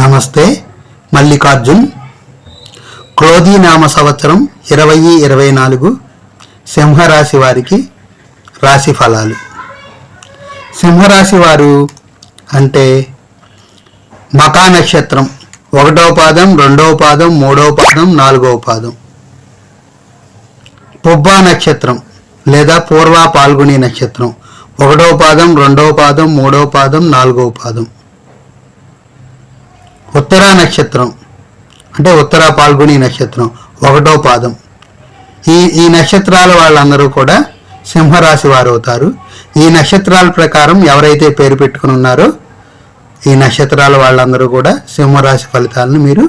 నమస్తే. మల్లికార్జున్. క్రోధీ నామ సంవత్సరం 2024 సింహరాశి వారికి రాశి ఫలాలు. సింహరాశి వారు అంటే మకా నక్షత్రం 1వ పాదం, 2వ పాదం, 3వ పాదం, 4వ పాదం. పుబ్బా నక్షత్రం లేదా పూర్వ పాల్గొని నక్షత్రం 1వ పాదం, 2వ పాదం, 3వ పాదం, 4వ పాదం. ఉత్తరా నక్షత్రం అంటే ఉత్తర పాల్గొని నక్షత్రం 1వ పాదం. ఈ నక్షత్రాల వాళ్ళందరూ కూడా సింహరాశి వారు అవుతారు. ఈ నక్షత్రాల ప్రకారం ఎవరైతే పేరు పెట్టుకుని ఉన్నారో ఈ నక్షత్రాల వాళ్ళందరూ కూడా సింహరాశి ఫలితాలను మీరు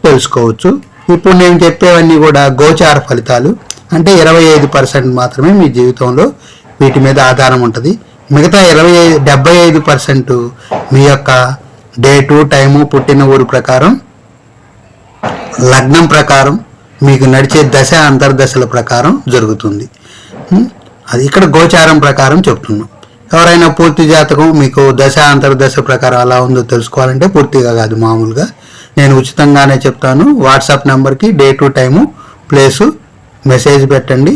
తెలుసుకోవచ్చు. ఇప్పుడు నేను చెప్పేవన్నీ కూడా గోచార ఫలితాలు, అంటే 25% మాత్రమే మీ జీవితంలో వీటి మీద ఆధారం ఉంటుంది. మిగతా 75% మీ యొక్క డేటు, టైము, పుట్టిన ఊరు ప్రకారం, లగ్నం ప్రకారం, మీకు నడిచే దశ అంతర్దశల ప్రకారం జరుగుతుంది. అది ఇక్కడ గోచారం ప్రకారం చెప్తున్నాం. ఎవరైనా పూర్తి జాతకం మీకు దశ అంతర్దశ ప్రకారం అలా ఉందో తెలుసుకోవాలంటే పూర్తిగా కాదు, మామూలుగా నేను ఉచితంగానే చెప్తాను. వాట్సాప్ నెంబర్కి డేటు, టైము, ప్లేసు మెసేజ్ పెట్టండి.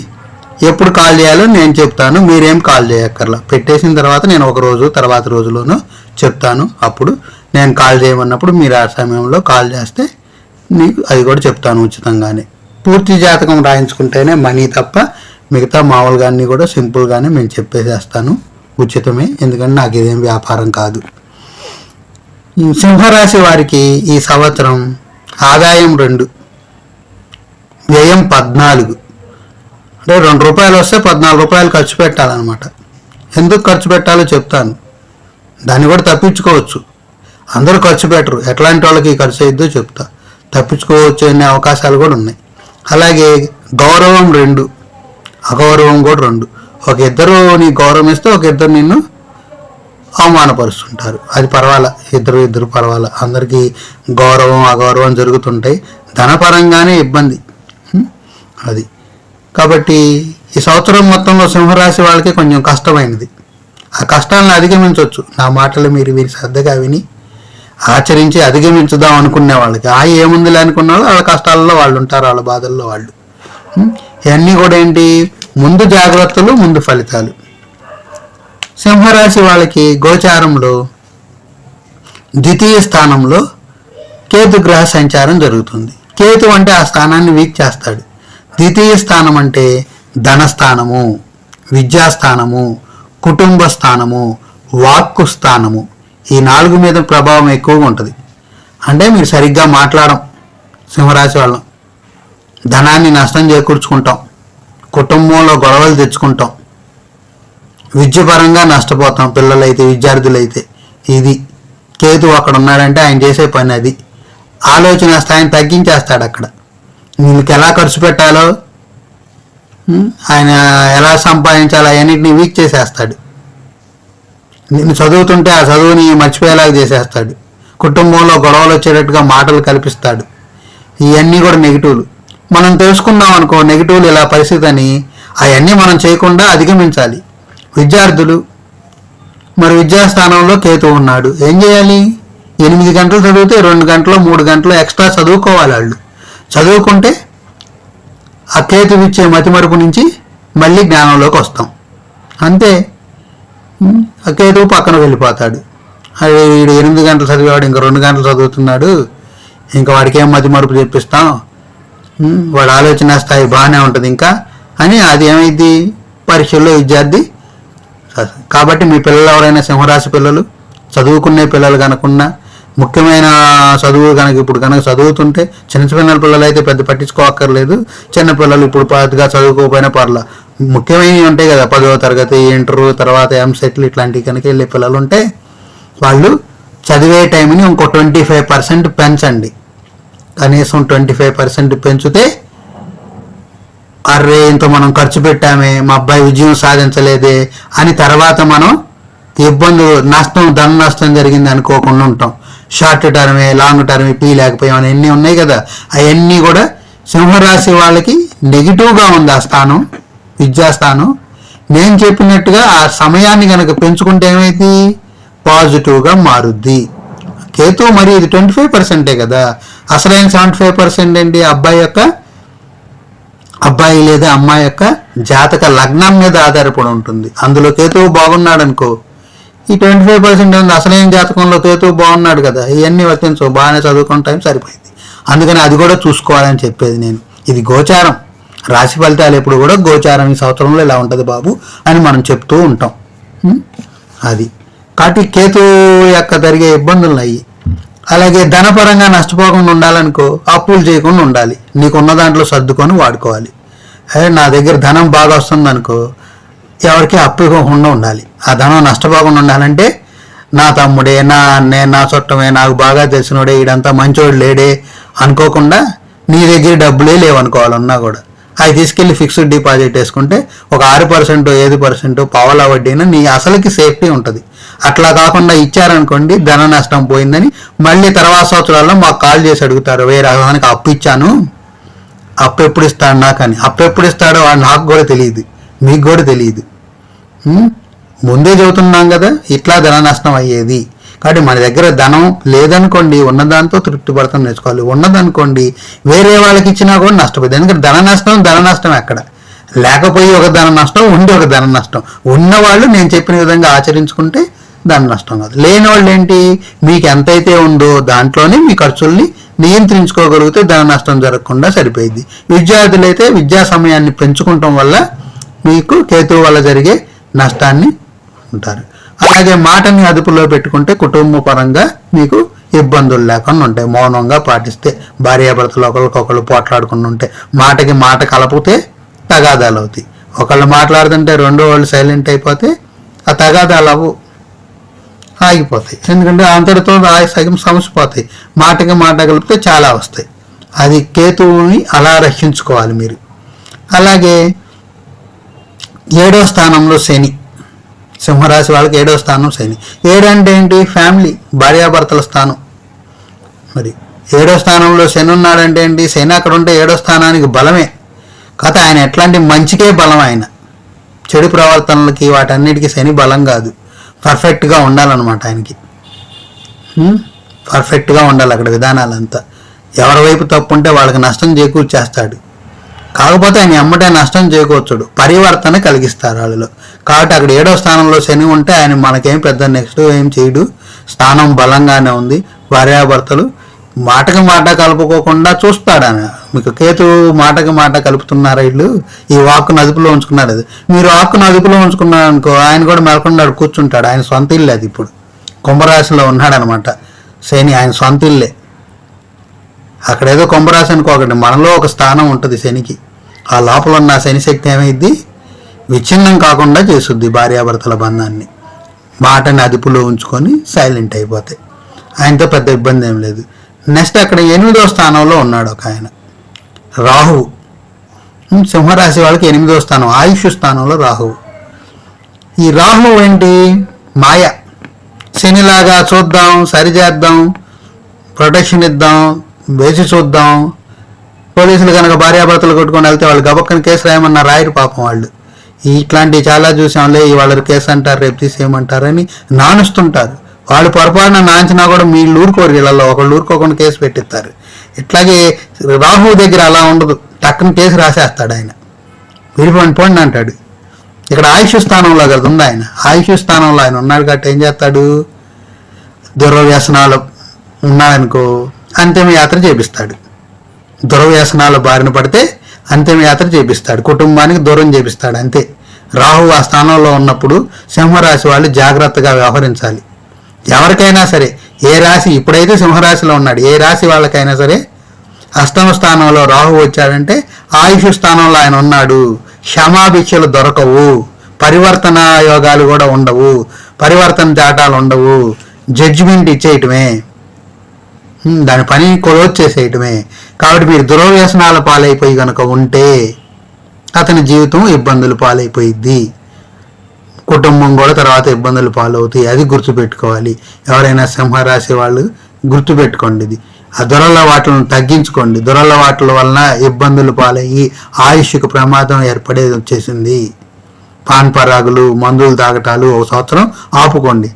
ఎప్పుడు కాల్ చేయాలో నేను చెప్తాను, మీరేం కాల్ చేయక్కర్లా. పెట్టేసిన తర్వాత నేను ఒక రోజు తర్వాత రోజులోనూ చెప్తాను. అప్పుడు నేను కాల్ చేయమన్నప్పుడు మీరు ఆ సమయంలో కాల్ చేస్తే నీకు అది కూడా చెప్తాను ఉచితంగానే. పూర్తి జాతకం రాయించుకుంటేనే మనీ తప్ప మిగతా మామూలుగా అన్నీ కూడా సింపుల్గానే మేము చెప్పేసేస్తాను, ఉచితమే. ఎందుకంటే నాకు ఇదేం వ్యాపారం కాదు. సింహరాశి వారికి ఈ సంవత్సరం ఆదాయం 2, వ్యయం 14. అంటే ₹2 వస్తే ₹14 ఖర్చు పెట్టాలన్నమాట. ఎందుకు ఖర్చు పెట్టాలో చెప్తాను. దాన్ని కూడా తప్పించుకోవచ్చు. అందరూ ఖర్చు పెట్టరు, ఎట్లాంటి వాళ్ళకి ఖర్చు అయిద్దో చెప్తా. తప్పించుకోవచ్చు అనే అవకాశాలు కూడా ఉన్నాయి. అలాగే గౌరవం 2, అగౌరవం కూడా 2. ఒక ఇద్దరు నీ గౌరవం ఇస్తే ఒక ఇద్దరు నిన్ను అవమానపరుస్తుంటారు. అది పర్వాలా, ఇద్దరు పర్వాలా. అందరికీ గౌరవం అగౌరవం జరుగుతుంటాయి. ధనపరంగానే ఇబ్బంది అది. కాబట్టి ఈ సంవత్సరం మొత్తంలో సింహరాశి వాళ్ళకి కొంచెం కష్టమైనది. ఆ కష్టాలను అధిగమించవచ్చు. నా మాటలు మీరు శ్రద్ధగా విని ఆచరించి అధిగమించుదాం అనుకునే వాళ్ళకి ఏముందిలే అనుకున్న వాళ్ళు వాళ్ళ కష్టాలలో వాళ్ళు ఉంటారు, వాళ్ళ బాధల్లో వాళ్ళు. ఇవన్నీ కూడా ఏంటి, ముందు జాగ్రత్తలు ముందు ఫలితాలు. సింహరాశి వాళ్ళకి గోచారంలో ద్వితీయ స్థానంలో కేతు గ్రహ సంచారం జరుగుతుంది. కేతు అంటే ఆ స్థానాన్ని వీక్ చేస్తాడు. ద్వితీయ స్థానం అంటే ధనస్థానము, విద్యాస్థానము, కుటుంబ స్థానము, వాక్కు స్థానము. ఈ 4 మీద ప్రభావం ఎక్కువగా ఉంటుంది. అంటే మీరు సరిగ్గా మాట్లాడడం, సింహరాశి వాళ్ళం ధనాన్ని నష్టం చేకూర్చుకుంటాం, కుటుంబంలో గొడవలు తెచ్చుకుంటాం, విద్యపరంగా నష్టపోతాం. పిల్లలైతే, విద్యార్థులైతే. ఇది కేతు అక్కడ ఉన్నాడంటే ఆయన చేసే పని అది. ఆలోచన స్థాయిని తగ్గించేస్తాడు. అక్కడ మీకు ఎలా ఖర్చు పెట్టాలో, ఆయన ఎలా సంపాదించాలో అవన్నిటిని వీక్ చేసేస్తాడు. నిన్ను చదువుతుంటే ఆ చదువుని మర్చిపోయేలాగా చేసేస్తాడు. కుటుంబంలో గొడవలు వచ్చేటట్టుగా మాటలు కల్పిస్తాడు. ఇవన్నీ కూడా నెగిటివ్లు. మనం తెలుసుకున్నాం అనుకో నెగిటివ్లు ఇలా పరిస్థితి అని, అవన్నీ మనం చేయకుండా అధిగమించాలి. విద్యార్థులు మరి విద్యాస్థానంలో కేతు ఉన్నాడు, ఏం చేయాలి? 8 గంటలు చదివితే 2 గంటలు 3 గంటలు ఎక్స్ట్రా చదువుకోవాలి. వాళ్ళు చదువుకుంటే ఆ కేతు ఇచ్చే మతిమరుపు నుంచి మళ్ళీ జ్ఞానంలోకి వస్తాం. అంతే. ఆ కేతు పక్కన వెళ్ళిపోతాడు. అది వీడు 8 గంటలు చదివాడు, ఇంకా 2 గంటలు చదువుతున్నాడు, ఇంకా వాడికి ఏం మతిమరుపు చెప్పిస్తాం, వాడు ఆలోచన స్థాయి బాగానే ఉంటుంది ఇంకా అని. అది ఏమైంది, పరీక్షల్లో విద్యార్థి. కాబట్టి మీ పిల్లలు ఎవరైనా సింహరాశి పిల్లలు, చదువుకునే పిల్లలు కనుకున్నా, ముఖ్యమైన చదువు ఇప్పుడు చదువుతుంటే, చిన్న పిల్లలు అయితే పెద్ద పట్టించుకోక్కర్లేదు. చిన్నపిల్లలు ఇప్పుడు పెద్దగా చదువుకోకపోయినా పర్లా, ముఖ్యమైనవి ఉంటాయి కదా, 10వ తరగతి, ఇంటర్, తర్వాత ఎంసెట్లు ఇట్లాంటివి కనుక వెళ్ళే పిల్లలు ఉంటే వాళ్ళు చదివే టైంని ఇంకో 25% పెంచండి. కనీసం 25% పెంచితే, అర్రే ఇంత మనం ఖర్చు పెట్టామే, మా అబ్బాయి విజయం సాధించలేదే అని తర్వాత మనం ఇబ్బందులు, ధన నష్టం జరిగింది అనుకోకుండా ఉంటాం. షార్ట్ టర్మే, లాంగ్ టర్మే లేకపోయామని ఎన్ని ఉన్నాయి కదా, అవన్నీ కూడా సింహరాశి వాళ్ళకి నెగిటివ్గా ఉంది ఆ స్థానం, విద్యాస్థానం. నేను చెప్పినట్టుగా ఆ సమయాన్ని కనుక పెంచుకుంటే ఏమైంది, పాజిటివ్గా మారుద్ది. కేతు మరి ఇది 25% కదా. అసలైన 75% ఏంటి, అబ్బాయి లేదా అమ్మాయి యొక్క జాతక లగ్నం మీద ఆధారపడి ఉంటుంది. అందులో కేతువు బాగున్నాడు అనుకో, ఈ 25% ఉంది. అసలైన జాతకంలో కేతువు బాగున్నాడు కదా, ఇవన్నీ వర్తించవు, బాగానే చదువుకున్న టైం సరిపోయింది. అందుకని అది కూడా చూసుకోవాలని చెప్పేది నేను. ఇది గోచారం, రాశి ఫలితాలు ఎప్పుడు కూడా గోచారం, ఈ సంవత్సరంలో ఇలా ఉంటుంది బాబు అని మనం చెప్తూ ఉంటాం. అది కాబట్టి కేతు యొక్క జరిగే ఇబ్బందులు అయ్యి. అలాగే ధనపరంగా నష్టపోకుండా ఉండాలనుకో, అప్పులు చేయకుండా ఉండాలి. నీకున్న దాంట్లో సర్దుకొని వాడుకోవాలి. నా దగ్గర ధనం బాగా వస్తుంది అనుకో, ఎవరికి అప్పు ఇవ్వకుండా ఉండాలి. ఆ ధనం నష్టపోకుండా ఉండాలంటే నా తమ్ముడే, నా అన్నే, నా చుట్టమే, నాకు బాగా తెలిసినోడే, ఈడంతా మంచోడు లేడే అనుకోకుండా నీ దగ్గర డబ్బులే లేవనుకోవాలన్నా కూడా అవి తీసుకెళ్ళి ఫిక్స్డ్ డిపాజిట్ వేసుకుంటే ఒక 6%, 5%, పావలా వడ్డీన నీ అసలుకి సేఫ్టీ ఉంటుంది. అట్లా కాకుండా ఇచ్చారనుకోండి, ధన నష్టం పోయిందని మళ్ళీ తర్వాత సంవత్సరాల్లో మాకు కాల్ చేసి అడుగుతారు, వేరే రకానికి అప్పు ఇచ్చాను, అప్పు ఎప్పుడు ఇస్తాడు నాకని. అప్పు ఎప్పుడు ఇస్తాడో నాకు కూడా తెలియదు, మీకు కూడా తెలియదు. ముందే చెబుతున్నాం కదా ఇట్లా ధన నష్టం అయ్యేది. కాబట్టి మన దగ్గర ధనం లేదనుకోండి, ఉన్నదాంతో తృప్తి పడతాం నేర్చుకోవాలి. ఉన్నదనుకోండి వేరే వాళ్ళకి ఇచ్చినా కూడా నష్టపోయింది. ఎందుకంటే ధన నష్టం ఎక్కడ లేకపోయి ఒక ధన నష్టం, ఉండి ఒక ధన నష్టం. ఉన్నవాళ్ళు నేను చెప్పిన విధంగా ఆచరించుకుంటే ధన నష్టం కాదు. లేని వాళ్ళు ఏంటి, మీకు ఎంతైతే ఉందో దాంట్లోనే మీ ఖర్చుల్ని నియంత్రించుకోగలిగితే ధన నష్టం జరగకుండా సరిపోయింది. విద్యార్థులైతే విద్యా సమయాన్ని పెంచుకోవటం వల్ల మీకు కేతువు వల్ల జరిగే నష్టాన్ని ఉంటారు. అలాగే మాటని అదుపులో పెట్టుకుంటే కుటుంబ పరంగా మీకు ఇబ్బందులు లేకుండా ఉంటాయి. మౌనంగా పాటిస్తే, భార్యాభర్తలు ఒకరికొకరు పోట్లాడుకుని ఉంటే, మాటకి మాట కలిపితే తగాదాలు అవుతాయి. ఒకళ్ళు మాట్లాడుతుంటే రెండో వాళ్ళు సైలెంట్ అయిపోతే ఆ తగాదాలు ఆగిపోతాయి. ఎందుకంటే అంతటితో సమసిపోతాయి. మాటకి మాట కలిపితే చాలా వస్తాయి. అది కేతువుని అలా రక్షించుకోవాలి మీరు. అలాగే 7వ స్థానంలో శని, సింహరాశి వాళ్ళకి 7వ స్థానం శని. 7 అంటే ఏంటి, ఫ్యామిలీ, భార్యాభర్తల స్థానం. మరి 7వ స్థానంలో శని ఉన్నాడంటే ఏంటి, శని అక్కడ ఉంటే 7వ స్థానానికి బలమే. కాకపోతే ఆయన ఎట్లాంటి మంచికే బలం, ఆయన చెడు ప్రవర్తనలకి వాటన్నిటికీ శని బలం కాదు. పర్ఫెక్ట్గా ఉండాలన్నమాట ఆయనకి. పర్ఫెక్ట్గా ఉండాలి అక్కడ విధానాలంతా. ఎవరి వైపు తప్పు ఉంటే వాళ్ళకి నష్టం చేకూర్చేస్తాడు. కాకపోతే ఆయన ఎమ్మటే నష్టం చేకూర్చడు, పరివర్తన కలిగిస్తారు వాళ్ళలో. కాబట్టి అక్కడ 7వ స్థానంలో శని ఉంటే ఆయన మనకేం పెద్ద నెక్స్ట్ ఏం చేయడు, స్థానం బలంగానే ఉంది. భార్యాభర్తలు మాటకి మాట కలుపుకోకుండా చూస్తాడు ఆయన. మీకు కేతు మాటకి మాట కలుపుతున్నారు వీళ్ళు, ఈ వాక్కును అదుపులో ఉంచుకున్నారు. అది మీరు వాక్కును అదుపులో ఉంచుకున్నారు అనుకో, ఆయన కూడా మెలకొండాడు కూర్చుంటాడు. ఆయన సొంత ఇల్లు అది. ఇప్పుడు కుంభరాశిలో ఉన్నాడనమాట శని, ఆయన సొంత ఇల్లే. అక్కడ ఏదో కుంభరాశి అనుకోకండి, మనలో ఒక స్థానం ఉంటుంది శనికి. ఆ లోపల ఉన్న శని శక్తి ఏమైంది, విచ్ఛిన్నం కాకుండా చేస్తుంది భార్యాభర్తల బంధాన్ని. మాటని అదుపులో ఉంచుకొని సైలెంట్ అయిపోతాయి. ఆయనతో పెద్ద ఇబ్బంది ఏం లేదు. నెక్స్ట్ అక్కడ 8వ స్థానంలో ఉన్నాడు ఒక ఆయన, రాహువు. సింహరాశి వాళ్ళకి 8వ స్థానం, ఆయుష్ స్థానంలో రాహువు. ఈ రాహువు ఏంటి, మాయ. శనిలాగా చూద్దాం, సరిచేద్దాం, ప్రొటెక్షన్ ఇద్దాం, వేసి చూద్దాం. పోలీసులు కనుక భార్యాభర్తలు కొట్టుకొని వెళ్తే వాళ్ళు గబక్కని కేసు రాయమన్నా రాయరు పాపం వాళ్ళు. ఇట్లాంటివి చాలా చూసాంలే, వాళ్ళు కేసు అంటారు, రేపు తీసేయమంటారని నానుస్తుంటారు. వాళ్ళు పొరపాటున నాంచినా కూడా వీళ్ళు ఊరుకోరు, వీళ్ళలో ఒకళ్ళు ఊరుకోకుండా కేసు పెట్టిస్తారు. ఇట్లాగే రాహువు దగ్గర అలా ఉండదు, టక్కన కేసు రాసేస్తాడు ఆయన. విడిపోండి అంటాడు. ఇక్కడ ఆయుష్ స్థానంలో కదా ఉంది ఆయన. ఆయుష్ స్థానంలో ఆయన ఉన్నాడు కాబట్టి ఏం చేస్తాడు, దుర్వ్యసనాలు ఉన్నాయనుకో అంతిమయాత్ర చేపిస్తాడు. దుర్వ్యసనాల బారిన పడితే అంతిమయాత్ర చేపిస్తాడు, కుటుంబానికి దూరం చేపిస్తాడు, అంతే. రాహు ఆ స్థానంలో ఉన్నప్పుడు సింహరాశి వాళ్ళు జాగ్రత్తగా వ్యవహరించాలి. ఎవరికైనా సరే, ఏ రాశి, ఇప్పుడైతే సింహరాశిలో ఉన్నాడు, ఏ రాశి వాళ్ళకైనా సరే 8వ స్థానంలో రాహు వచ్చాడంటే ఆయుష్ స్థానంలో ఆయన ఉన్నాడు. క్షమాభిక్షలు దొరకవు, పరివర్తన యోగాలు కూడా ఉండవు, పరివర్తన జాటాలు ఉండవు, జడ్జిమెంట్ ఇచ్చేయటమే, దాని పని క్లోజ్ చేసేయటమే. కాబట్టి మీరు దుర్వ్యసనాల పాలైపోయి కనుక ఉంటే అతని జీవితం ఇబ్బందులు పాలైపోయిద్ది, కుటుంబం కూడా తర్వాత ఇబ్బందులు పాలవుతాయి. అది గుర్తుపెట్టుకోవాలి. ఎవరైనా సింహరాశి వాళ్ళు గుర్తుపెట్టుకోండి ఇది. ఆ దురలవాట్లను తగ్గించుకోండి. దురలవాట్ల వలన ఇబ్బందులు పాలయ్యి ఆయుష్కు ప్రమాదం ఏర్పడేది వచ్చేసింది. పాన్ పరాగులు, మందులు తాగటాలు ఒక సంవత్సరం ఆపుకోండి.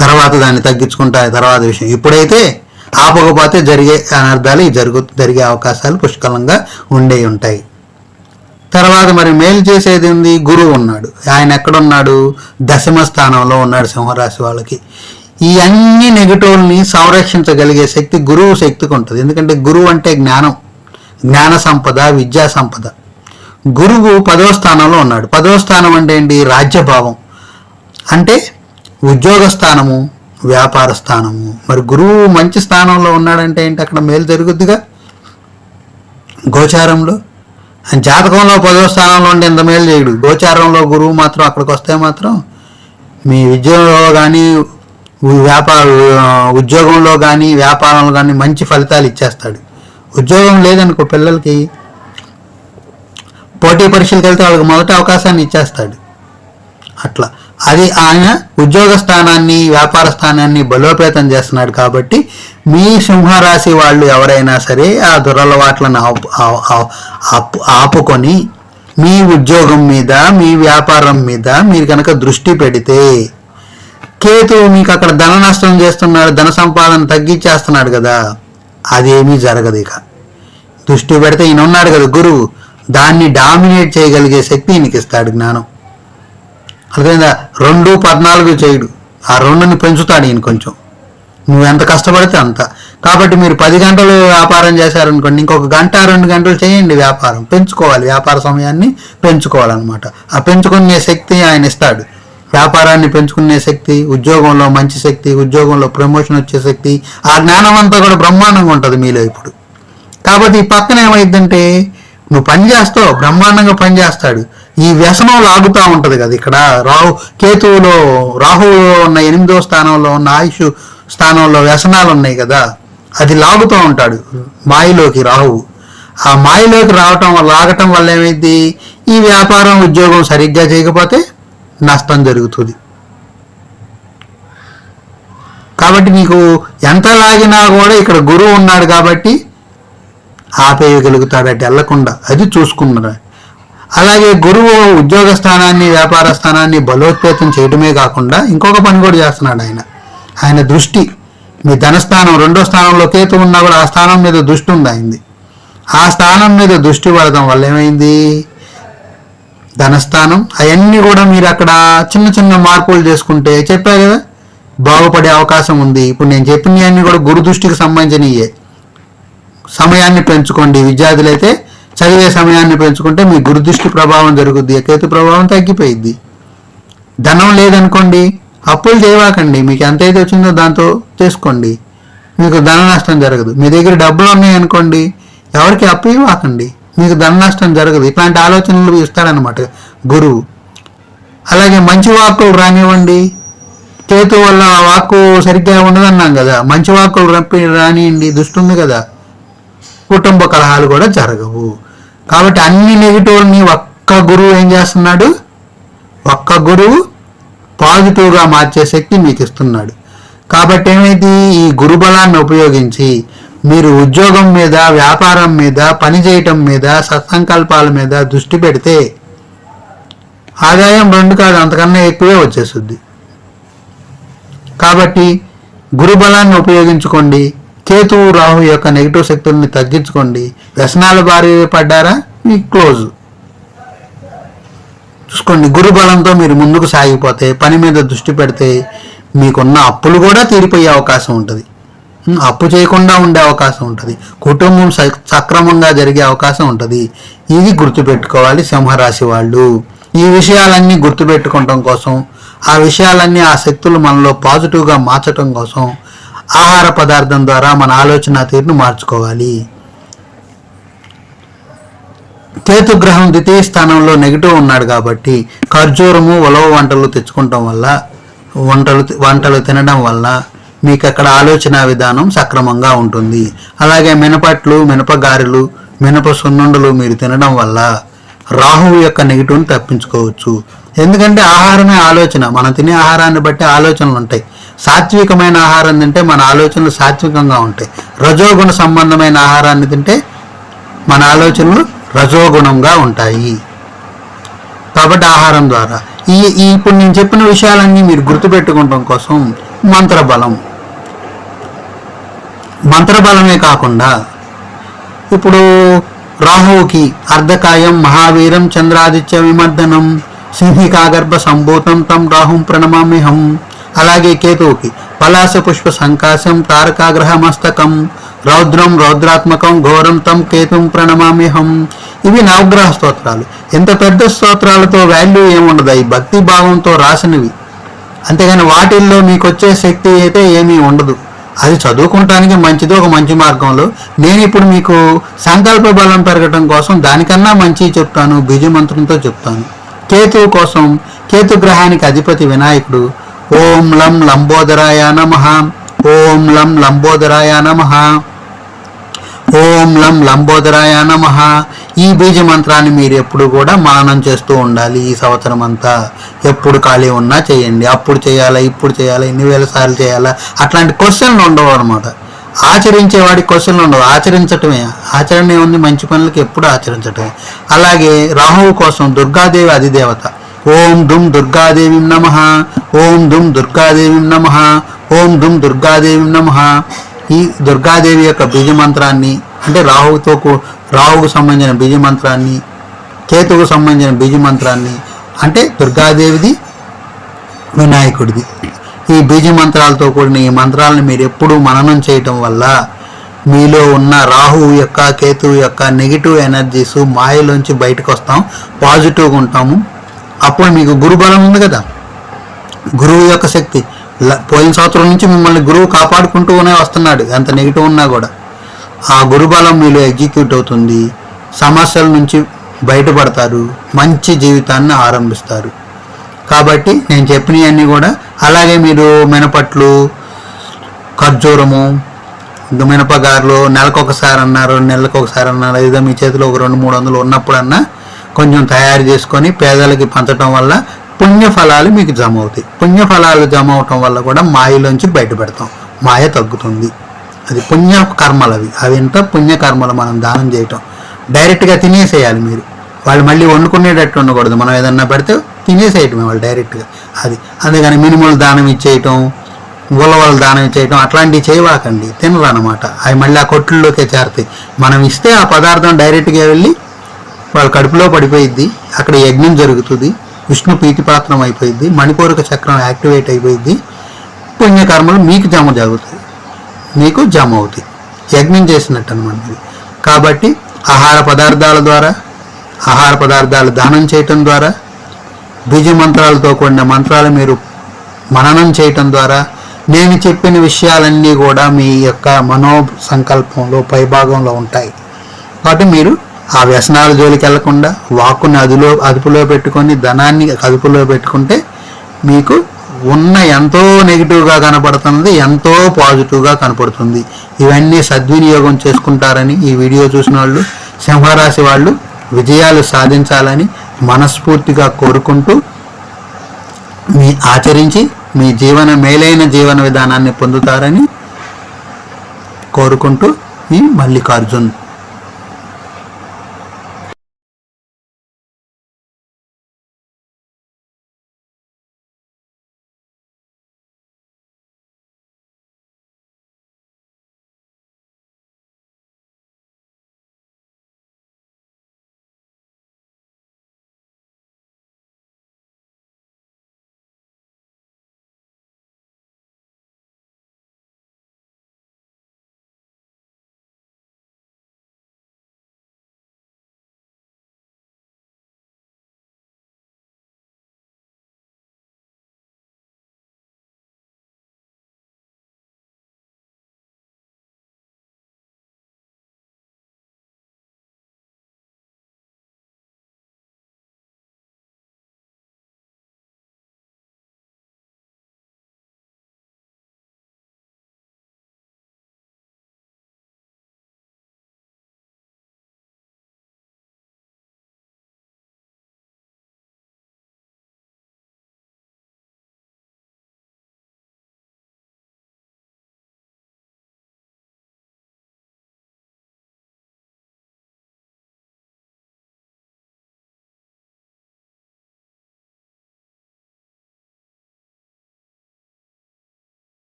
తర్వాత దాన్ని తగ్గించుకుంటా తర్వాత విషయం. ఇప్పుడైతే ఆపకపోతే జరిగే అనర్థాలు జరిగే అవకాశాలు పుష్కలంగా ఉంటాయి. తర్వాత మరి మేలు చేసేది ఉంది, గురువు ఉన్నాడు. ఆయన ఎక్కడున్నాడు? దశమ స్థానంలో ఉన్నాడు సింహరాశి వాళ్ళకి. ఈ అన్ని నెగిటివ్ని సంరక్షించగలిగే శక్తి గురువు శక్తికి ఉంటుంది. ఎందుకంటే గురువు అంటే జ్ఞానం, జ్ఞాన సంపద, విద్యా సంపద. గురువు 10వ స్థానంలో ఉన్నాడు. 10వ స్థానం అంటే ఏంటి? రాజ్యభావం, అంటే ఉద్యోగ స్థానము, వ్యాపార స్థానము. మరి గురువు మంచి స్థానంలో ఉన్నాడంటే ఏంటి? అక్కడ మేలు జరుగుద్దిగా. గోచారంలో జాతకంలో 10వ స్థానంలో ఉంటే ఎంత మేలు చేయడు. గోచారంలో గురువు మాత్రం అక్కడికి వస్తే మాత్రం మీ విద్యలో కానీ ఉద్యోగంలో కానీ వ్యాపారంలో కానీ మంచి ఫలితాలు ఇచ్చేస్తాడు. ఉద్యోగం లేదనుకో, పిల్లలకి పోటీ పరీక్షలకు వెళ్తే వాళ్ళకి మొదటి అవకాశాన్ని ఇచ్చేస్తాడు. అట్లా అది ఆయన ఉద్యోగ స్థానాన్ని, వ్యాపార స్థానాన్ని బలోపేతం చేస్తున్నాడు. కాబట్టి మీ సింహరాశి వాళ్ళు ఎవరైనా సరే ఆ దురలవాట్లను ఆపుకొని మీ ఉద్యోగం మీద, మీ వ్యాపారం మీద మీరు కనుక దృష్టి పెడితే, కేతువు మీకు అక్కడ ధన నష్టం చేస్తున్నాడు, ధన సంపాదన తగ్గించేస్తున్నాడు కదా, అదేమీ జరగదు. ఇక దృష్టి పెడితే ఈయన ఉన్నాడు కదా గురువు, దాన్ని డామినేట్ చేయగలిగే శక్తి ఈయనకి ఇస్తాడు జ్ఞానం. అర్థమైందా? 2, 14 చేయడు, ఆ 2ని పెంచుతాడు ఈయన కొంచెం. నువ్వు ఎంత కష్టపడితే అంత. కాబట్టి మీరు 10 గంటలు వ్యాపారం చేశారనుకోండి, ఇంకొక గంట 2 గంటలు చేయండి వ్యాపారం. పెంచుకోవాలి, వ్యాపార సమయాన్ని పెంచుకోవాలన్నమాట. ఆ పెంచుకునే శక్తి ఆయన ఇస్తాడు. వ్యాపారాన్ని పెంచుకునే శక్తి, ఉద్యోగంలో మంచి శక్తి, ఉద్యోగంలో ప్రమోషన్ వచ్చే శక్తి, ఆ జ్ఞానం అంతా కూడా బ్రహ్మాండంగా ఉంటుంది మీలో ఇప్పుడు. కాబట్టి ఈ పక్కన ఏమైందంటే నువ్వు పని చేస్తావు, బ్రహ్మాండంగా పని చేస్తాడు. ఈ వ్యసనం లాగుతూ ఉంటుంది కదా. ఇక్కడ కేతువులో రాహువులో ఉన్న 8వ స్థానంలో ఉన్న ఆయుష్ స్థానంలో వ్యసనాలు ఉన్నాయి కదా, అది లాగుతూ ఉంటాడు మాయలోకి రాహువు. ఆ మాయలోకి లాగటం వల్ల ఏమైంది? ఈ వ్యాపారం ఉద్యోగం సరిగ్గా చేయకపోతే నష్టం జరుగుతుంది. కాబట్టి నీకు ఎంత లాగినా కూడా ఇక్కడ గురువు ఉన్నాడు కాబట్టి ఆపేయగలుగుతాడట వెళ్లకుండా. అది చూసుకున్నాడు. అలాగే గురువు ఉద్యోగ స్థానాన్ని, వ్యాపార స్థానాన్ని బలోపేతం చేయడమే కాకుండా ఇంకొక పని కూడా చేస్తున్నాడు ఆయన. ఆయన దృష్టి మీ ధనస్థానం 2వ స్థానంలో కేతు ఉన్నా కూడా ఆ స్థానం మీద దృష్టి ఉంది అయింది. ఆ స్థానం మీద దృష్టి పడటం వల్ల ఏమైంది? ధనస్థానం అవన్నీ కూడా మీరు అక్కడ చిన్న చిన్న మార్పులు చేసుకుంటే, చెప్పా కదా, బాగుపడే అవకాశం ఉంది. ఇప్పుడు నేను చెప్పినవన్నీ కూడా గురు దృష్టికి సంబంధించినయే. సమయాన్ని పెంచుకోండి. విద్యార్థులైతే చదివే సమయాన్ని పెంచుకుంటే మీ గురుదృష్టి ప్రభావం జరుగుద్ది, కేతు ప్రభావం తగ్గిపోయిద్ది. ధనం లేదనుకోండి, అప్పులు చేయవాకండి. మీకు ఎంతైతే వచ్చిందో దాంతో తీసుకోండి, మీకు ధన నష్టం జరగదు. మీ దగ్గర డబ్బులు ఉన్నాయనుకోండి, ఎవరికి అప్పు ఇవ్వకండి, మీకు ధన నష్టం జరగదు. ఇట్లాంటి ఆలోచనలు ఇస్తాడనమాట గురువు. అలాగే మంచి వాక్కులు రానివ్వండి. కేతు వల్ల వాక్కు సరిగ్గా ఉండదన్నాం కదా, మంచి వాక్కులు రానియండి. దృష్టి ఉంది కదా, కుటుంబ కలహాలు కూడా జరగవు. కాబట్టి అన్ని నెగిటివ్ని ఒక్క గురువు ఏం చేస్తున్నాడు? ఒక్క గురువు పాజిటివ్గా మార్చే శక్తి మీకు ఇస్తున్నాడు. కాబట్టి ఏమైంది? ఈ గురుబలాన్ని ఉపయోగించి మీరు ఉద్యోగం మీద, వ్యాపారం మీద, పని చేయటం మీద, సత్సంకల్పాల మీద దృష్టి పెడితే ఆదాయం 2 కాదు అంతకన్నా ఎక్కువే వచ్చేస్తుంది. కాబట్టి గురుబలాన్ని ఉపయోగించుకోండి. కేతువు రాహు యొక్క నెగిటివ్ శక్తుల్ని తగ్గించుకోండి. వ్యసనాల బారి పడ్డారా, మీకు క్లోజ్ చూసుకోండి. గురుబలంతో మీరు ముందుకు సాగిపోతే, పని మీద దృష్టి పెడితే మీకున్న అప్పులు కూడా తీరిపోయే అవకాశం ఉంటుంది. అప్పు చేయకుండా ఉండే అవకాశం ఉంటుంది. కుటుంబం సక్రమంగా జరిగే అవకాశం ఉంటుంది. ఇది గుర్తుపెట్టుకోవాలి సింహరాశి వాళ్ళు. ఈ విషయాలన్నీ గుర్తుపెట్టుకోవటం కోసం, ఆ విషయాలన్నీ, ఆ శక్తులు మనలో పాజిటివ్గా మార్చడం కోసం ఆహార పదార్థం ద్వారా మన ఆలోచన తీరును మార్చుకోవాలి. కేతు గ్రహం 2వ స్థానంలో నెగిటివ్ ఉన్నాడు కాబట్టి ఖర్జూరము, ఉలవ వంటలు తెచ్చుకోవటం వల్ల, వంటలు తినడం వల్ల మీకు అక్కడ ఆలోచన విధానం సక్రమంగా ఉంటుంది. అలాగే మినపట్లు, మినపగారెలు, మినప సున్నుండలు మీరు తినడం వల్ల రాహువు యొక్క నెగిటివ్ని తప్పించుకోవచ్చు. ఎందుకంటే ఆహారమే ఆలోచన. మనం తినే ఆహారాన్ని బట్టి ఆలోచనలు ఉంటాయి. సాత్వికమైన ఆహారం తింటే మన ఆలోచనలు సాత్వికంగా ఉంటాయి. రజోగుణ సంబంధమైన ఆహారాన్ని తింటే మన ఆలోచనలు రజోగుణంగా ఉంటాయి. కాబట్టి ఆహారం ద్వారా ఈ ఈ ఇప్పుడు నేను చెప్పిన విషయాలన్నీ మీరు గుర్తుపెట్టుకోవడం కోసం మంత్రబలం. మంత్రబలమే కాకుండా ఇప్పుడు రాహువుకి అర్ధకాయం మహావీరం చంద్రాదిత్య విమర్దనం సింహికాగర్భ సంభూతం తం రాహుం ప్రణమామ్యహం. అలాగే కేతువుకి పలాస పుష్ప సంకాశం తారకాగ్రహ మస్తకం రౌద్రం రౌద్రాత్మకం ఘోరం తం కేతుం ప్రణమామ్యహం. ఇవి నవగ్రహ స్తోత్రాలు. ఎంత పెద్ద స్తోత్రాలతో వాల్యూ ఏముండదు, ఈ భక్తి భావంతో రాసినవి. అంతేగాని వాటిల్లో మీకు వచ్చే శక్తి అయితే ఏమీ ఉండదు. అది చదువుకుంటానికి మంచిది, ఒక మంచి మార్గంలో. నేను ఇప్పుడు మీకు సంకల్ప బలం పెరగటం కోసం దానికన్నా మంచి చెప్తాను, బీజమంత్రంతో చెప్తాను. కేతువు కోసం కేతు గ్రహానికి అధిపతి వినాయకుడు. ఓం లం లంబోదరాయ నమః, ఓం లం లంబోదరాయ నమః, ఓం లం లంబోదరాయ నమః. ఈ బీజ మంత్రాన్ని మీరు ఎప్పుడు కూడా మననం చేస్తూ ఉండాలి. ఈ సంవత్సరం అంతా ఎప్పుడు ఖాళీ ఉన్నా చేయండి. అప్పుడు చేయాలా, ఇప్పుడు చేయాలా, ఎన్ని వేల సార్లు చేయాలా, అట్లాంటి క్వశ్చన్లు ఉండవు అనమాట. ఆచరించేవాడి క్వశ్చన్లు ఉండవు, ఆచరించటమే. ఆచరణ ఉంది, మంచి పనులకి ఎప్పుడు ఆచరించటమే. అలాగే రాహువు కోసం దుర్గాదేవి అధిదేవత. ఓం దుమ్ దుర్గాదేవి నమః, ఓం దుమ్ దుర్గాదేవి నమః, ఓం దుమ్ దుర్గాదేవి నమః. ఈ దుర్గాదేవి యొక్క బీజ మంత్రాన్ని, అంటే రాహువుకు సంబంధించిన బీజ మంత్రాన్ని, కేతువుకు సంబంధించిన బీజ మంత్రాన్ని, అంటే దుర్గాదేవిది వినాయకుడిది, ఈ బీజ మంత్రాలతో కూడిన ఈ మంత్రాలను మీరు ఎప్పుడూ మననం చేయటం వల్ల మీలో ఉన్న రాహువు యొక్క కేతువు యొక్క నెగిటివ్ ఎనర్జీస్ మాయలోంచి బయటకు వస్తాం, పాజిటివ్గా ఉంటాము. అప్పుడు మీకు గురుబలం ఉంది కదా, గురువు యొక్క శక్తి. పోయిన సంవత్సరం నుంచి మిమ్మల్ని గురువు కాపాడుకుంటూనే వస్తున్నాడు, ఎంత నెగిటివ్ ఉన్నా కూడా. ఆ గురుబలం మీలో ఎగ్జిక్యూట్ అవుతుంది, సమస్యల నుంచి బయటపడతారు, మంచి జీవితాన్ని ఆరంభిస్తారు. కాబట్టి నేను చెప్పినవన్నీ కూడా. అలాగే మీరు మినపట్లు, ఖర్జూరము, మినపగారులు నెలకొకసారి అన్నారు, 2 నెలలకు ఒకసారి అన్నారు, ఏదో మీ చేతిలో ఒక 200-300 ఉన్నప్పుడన్నా కొంచెం తయారు చేసుకొని పేదలకి పంచడం వల్ల పుణ్యఫలాలు మీకు జమ అవుతాయి. పుణ్యఫలాలు జమ అవటం వల్ల కూడా మాయలోంచి బయటపెడతాం, మాయ తగ్గుతుంది. అది పుణ్యకర్మలు, అవి ఎంత పుణ్యకర్మలు మనం దానం చేయటం. డైరెక్ట్గా తినేసేయాలి మీరు, వాళ్ళు మళ్ళీ వండుకునేటట్టు ఉండకూడదు. మనం ఏదన్నా పెడితే తినేసేయటమే వాళ్ళు డైరెక్ట్గా. అది అందుకని మినుములు దానం ఇచ్చేయటం, ఉలవలు దానం ఇచ్చేయటం అట్లాంటివి చేయవాకండి, తినరు అనమాట. అవి మళ్ళీ ఆ కొట్లలోకే చేరతాయి. మనం ఇస్తే ఆ పదార్థం డైరెక్ట్గా వెళ్ళి వాళ్ళ కడుపులో పడిపోయిద్ది, అక్కడ యజ్ఞం జరుగుతుంది, విష్ణు ప్రీతిపాత్రం అయిపోయింది, మణిపూరక చక్రం యాక్టివేట్ అయిపోయింది, పుణ్యకర్మలు మీకు జమ అవుతాయి, యజ్ఞం చేసినట్టు అనమాట. కాబట్టి ఆహార పదార్థాలు దానం చేయటం ద్వారా, బీజ మంత్రాలతో కూడిన మంత్రాలు మీరు మననం చేయటం ద్వారా, నేను చెప్పిన విషయాలన్నీ కూడా మీ యొక్క మనో సంకల్పంలో పైభాగంలో ఉంటాయి. కాబట్టి మీరు ఆ వ్యసనాల జోలికి వెళ్లకుండా వాక్కుని అదుపులో పెట్టుకొని ధనాన్ని అదుపులో పెట్టుకుంటే మీకు ఉన్న ఎంతో నెగిటివ్గా కనపడుతున్నది ఎంతో పాజిటివ్గా కనపడుతుంది. ఇవన్నీ సద్వినియోగం చేసుకుంటారని ఈ వీడియో చూసిన వాళ్ళు, సింహరాశి వాళ్ళు విజయాలు సాధించాలని మనస్ఫూర్తిగా కోరుకుంటూ, ఆచరించి మీ మేలైన జీవన విధానాన్ని పొందుతారని కోరుకుంటూ ఈ మల్లికార్జున్.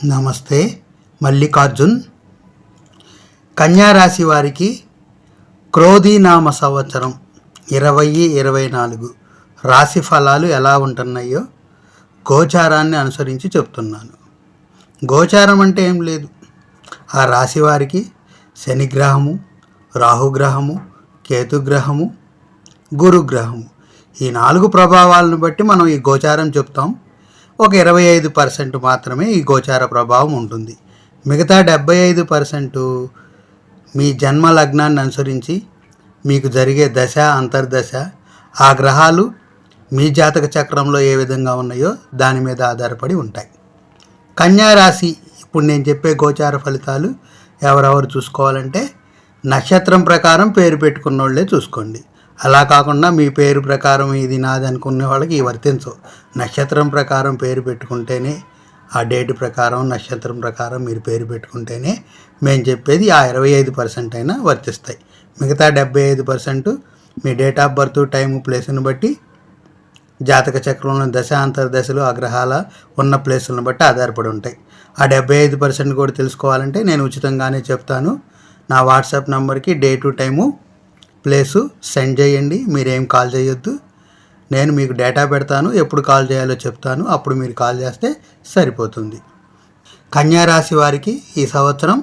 నమస్తే. మల్లికార్జున్. కన్యారాశి వారికి క్రోధీనామ సంవత్సరం 2024 రాశి ఫలాలు ఎలా ఉంటున్నాయో గోచారాన్ని అనుసరించి చెప్తున్నాను. గోచారం అంటే ఏం లేదు, ఆ రాశి వారికి శనిగ్రహము, రాహుగ్రహము, కేతుగ్రహము, గురుగ్రహము ఈ 4 ప్రభావాలను బట్టి మనం ఈ గోచారం చెప్తాం. ఒక 25% మాత్రమే ఈ గోచార ప్రభావం ఉంటుంది. మిగతా 75% మీ జన్మ లగ్నాన్ని అనుసరించి మీకు జరిగే దశ, అంతర్దశ, ఆ గ్రహాలు మీ జాతక చక్రంలో ఏ విధంగా ఉన్నాయో దాని మీద ఆధారపడి ఉంటాయి. కన్యారాశి ఇప్పుడు నేను చెప్పే గోచార ఫలితాలు ఎవరెవరు చూసుకోవాలంటే నక్షత్రం ప్రకారం పేరు పెట్టుకున్న వాళ్ళే చూసుకోండి. అలా కాకుండా మీ పేరు ప్రకారం ఇది నాది అనుకునే వాళ్ళకి ఈ వర్తించవు. నక్షత్రం ప్రకారం పేరు పెట్టుకుంటేనే, ఆ డేట్ ప్రకారం నక్షత్రం ప్రకారం మీరు పేరు పెట్టుకుంటేనే మేము చెప్పేది ఆ 25% అయినా వర్తిస్తాయి. మిగతా 75% మీ డేట్ ఆఫ్ బర్త్, టైము, ప్లేస్ని బట్టి, జాతక చక్రంలో దశ, అంతర్దశలు, ఆ గ్రహాల ఉన్న ప్లేసులను బట్టి ఆధారపడి ఉంటాయి. ఆ 75% కూడా తెలుసుకోవాలంటే నేను ఉచితంగానే చెప్తాను. నా వాట్సాప్ నెంబర్కి డేటు, టైము, ప్లేసు సెండ్ చేయండి. మీరేం కాల్ చేయొద్దు. నేను మీకు డేటా పెడతాను, ఎప్పుడు కాల్ చేయాలో చెప్తాను, అప్పుడు మీరు కాల్ చేస్తే సరిపోతుంది. కన్యారాశి వారికి ఈ సంవత్సరం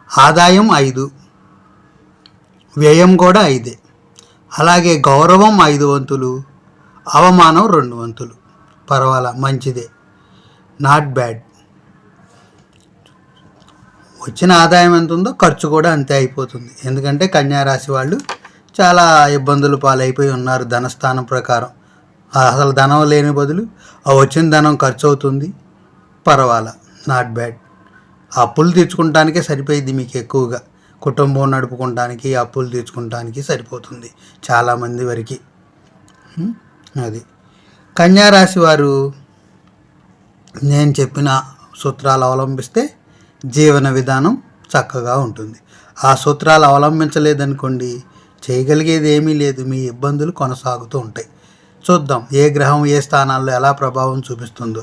ఆదాయం 5, వ్యయం కూడా 5, అలాగే గౌరవం 5 వంతులు, అవమానం 2 వంతులు. పర్వాలా, మంచిదే, నాట్ బ్యాడ్. వచ్చిన ఆదాయం ఎంత ఉందో ఖర్చు కూడా అంతే అయిపోతుంది. ఎందుకంటే కన్యారాశి వాళ్ళు చాలా ఇబ్బందులు పాలైపోయి ఉన్నారు ధనస్థానం ప్రకారం. అసలు ధనం లేని బదులు ఆ వచ్చిన ధనం ఖర్చు అవుతుంది. పర్వాలా, నాట్ బ్యాడ్. అప్పులు తీర్చుకుంటానికే సరిపోయింది మీకు ఎక్కువగా. కుటుంబం నడుపుకుంటానికి, అప్పులు తీర్చుకుంటానికి సరిపోతుంది చాలామంది వరకు. అది కన్యారాశి వారు నేను చెప్పిన సూత్రాలు అవలంబిస్తే జీవన విధానం చక్కగా ఉంటుంది. ఆ సూత్రాలు అవలంబించలేదనుకోండి, చేయగలిగేది ఏమీ లేదు. మీ ఇబ్బందులు కొనసాగుతూ ఉంటాయి. చూద్దాం ఏ గ్రహం ఏ స్థానాల్లో ఎలా ప్రభావం చూపిస్తుందో.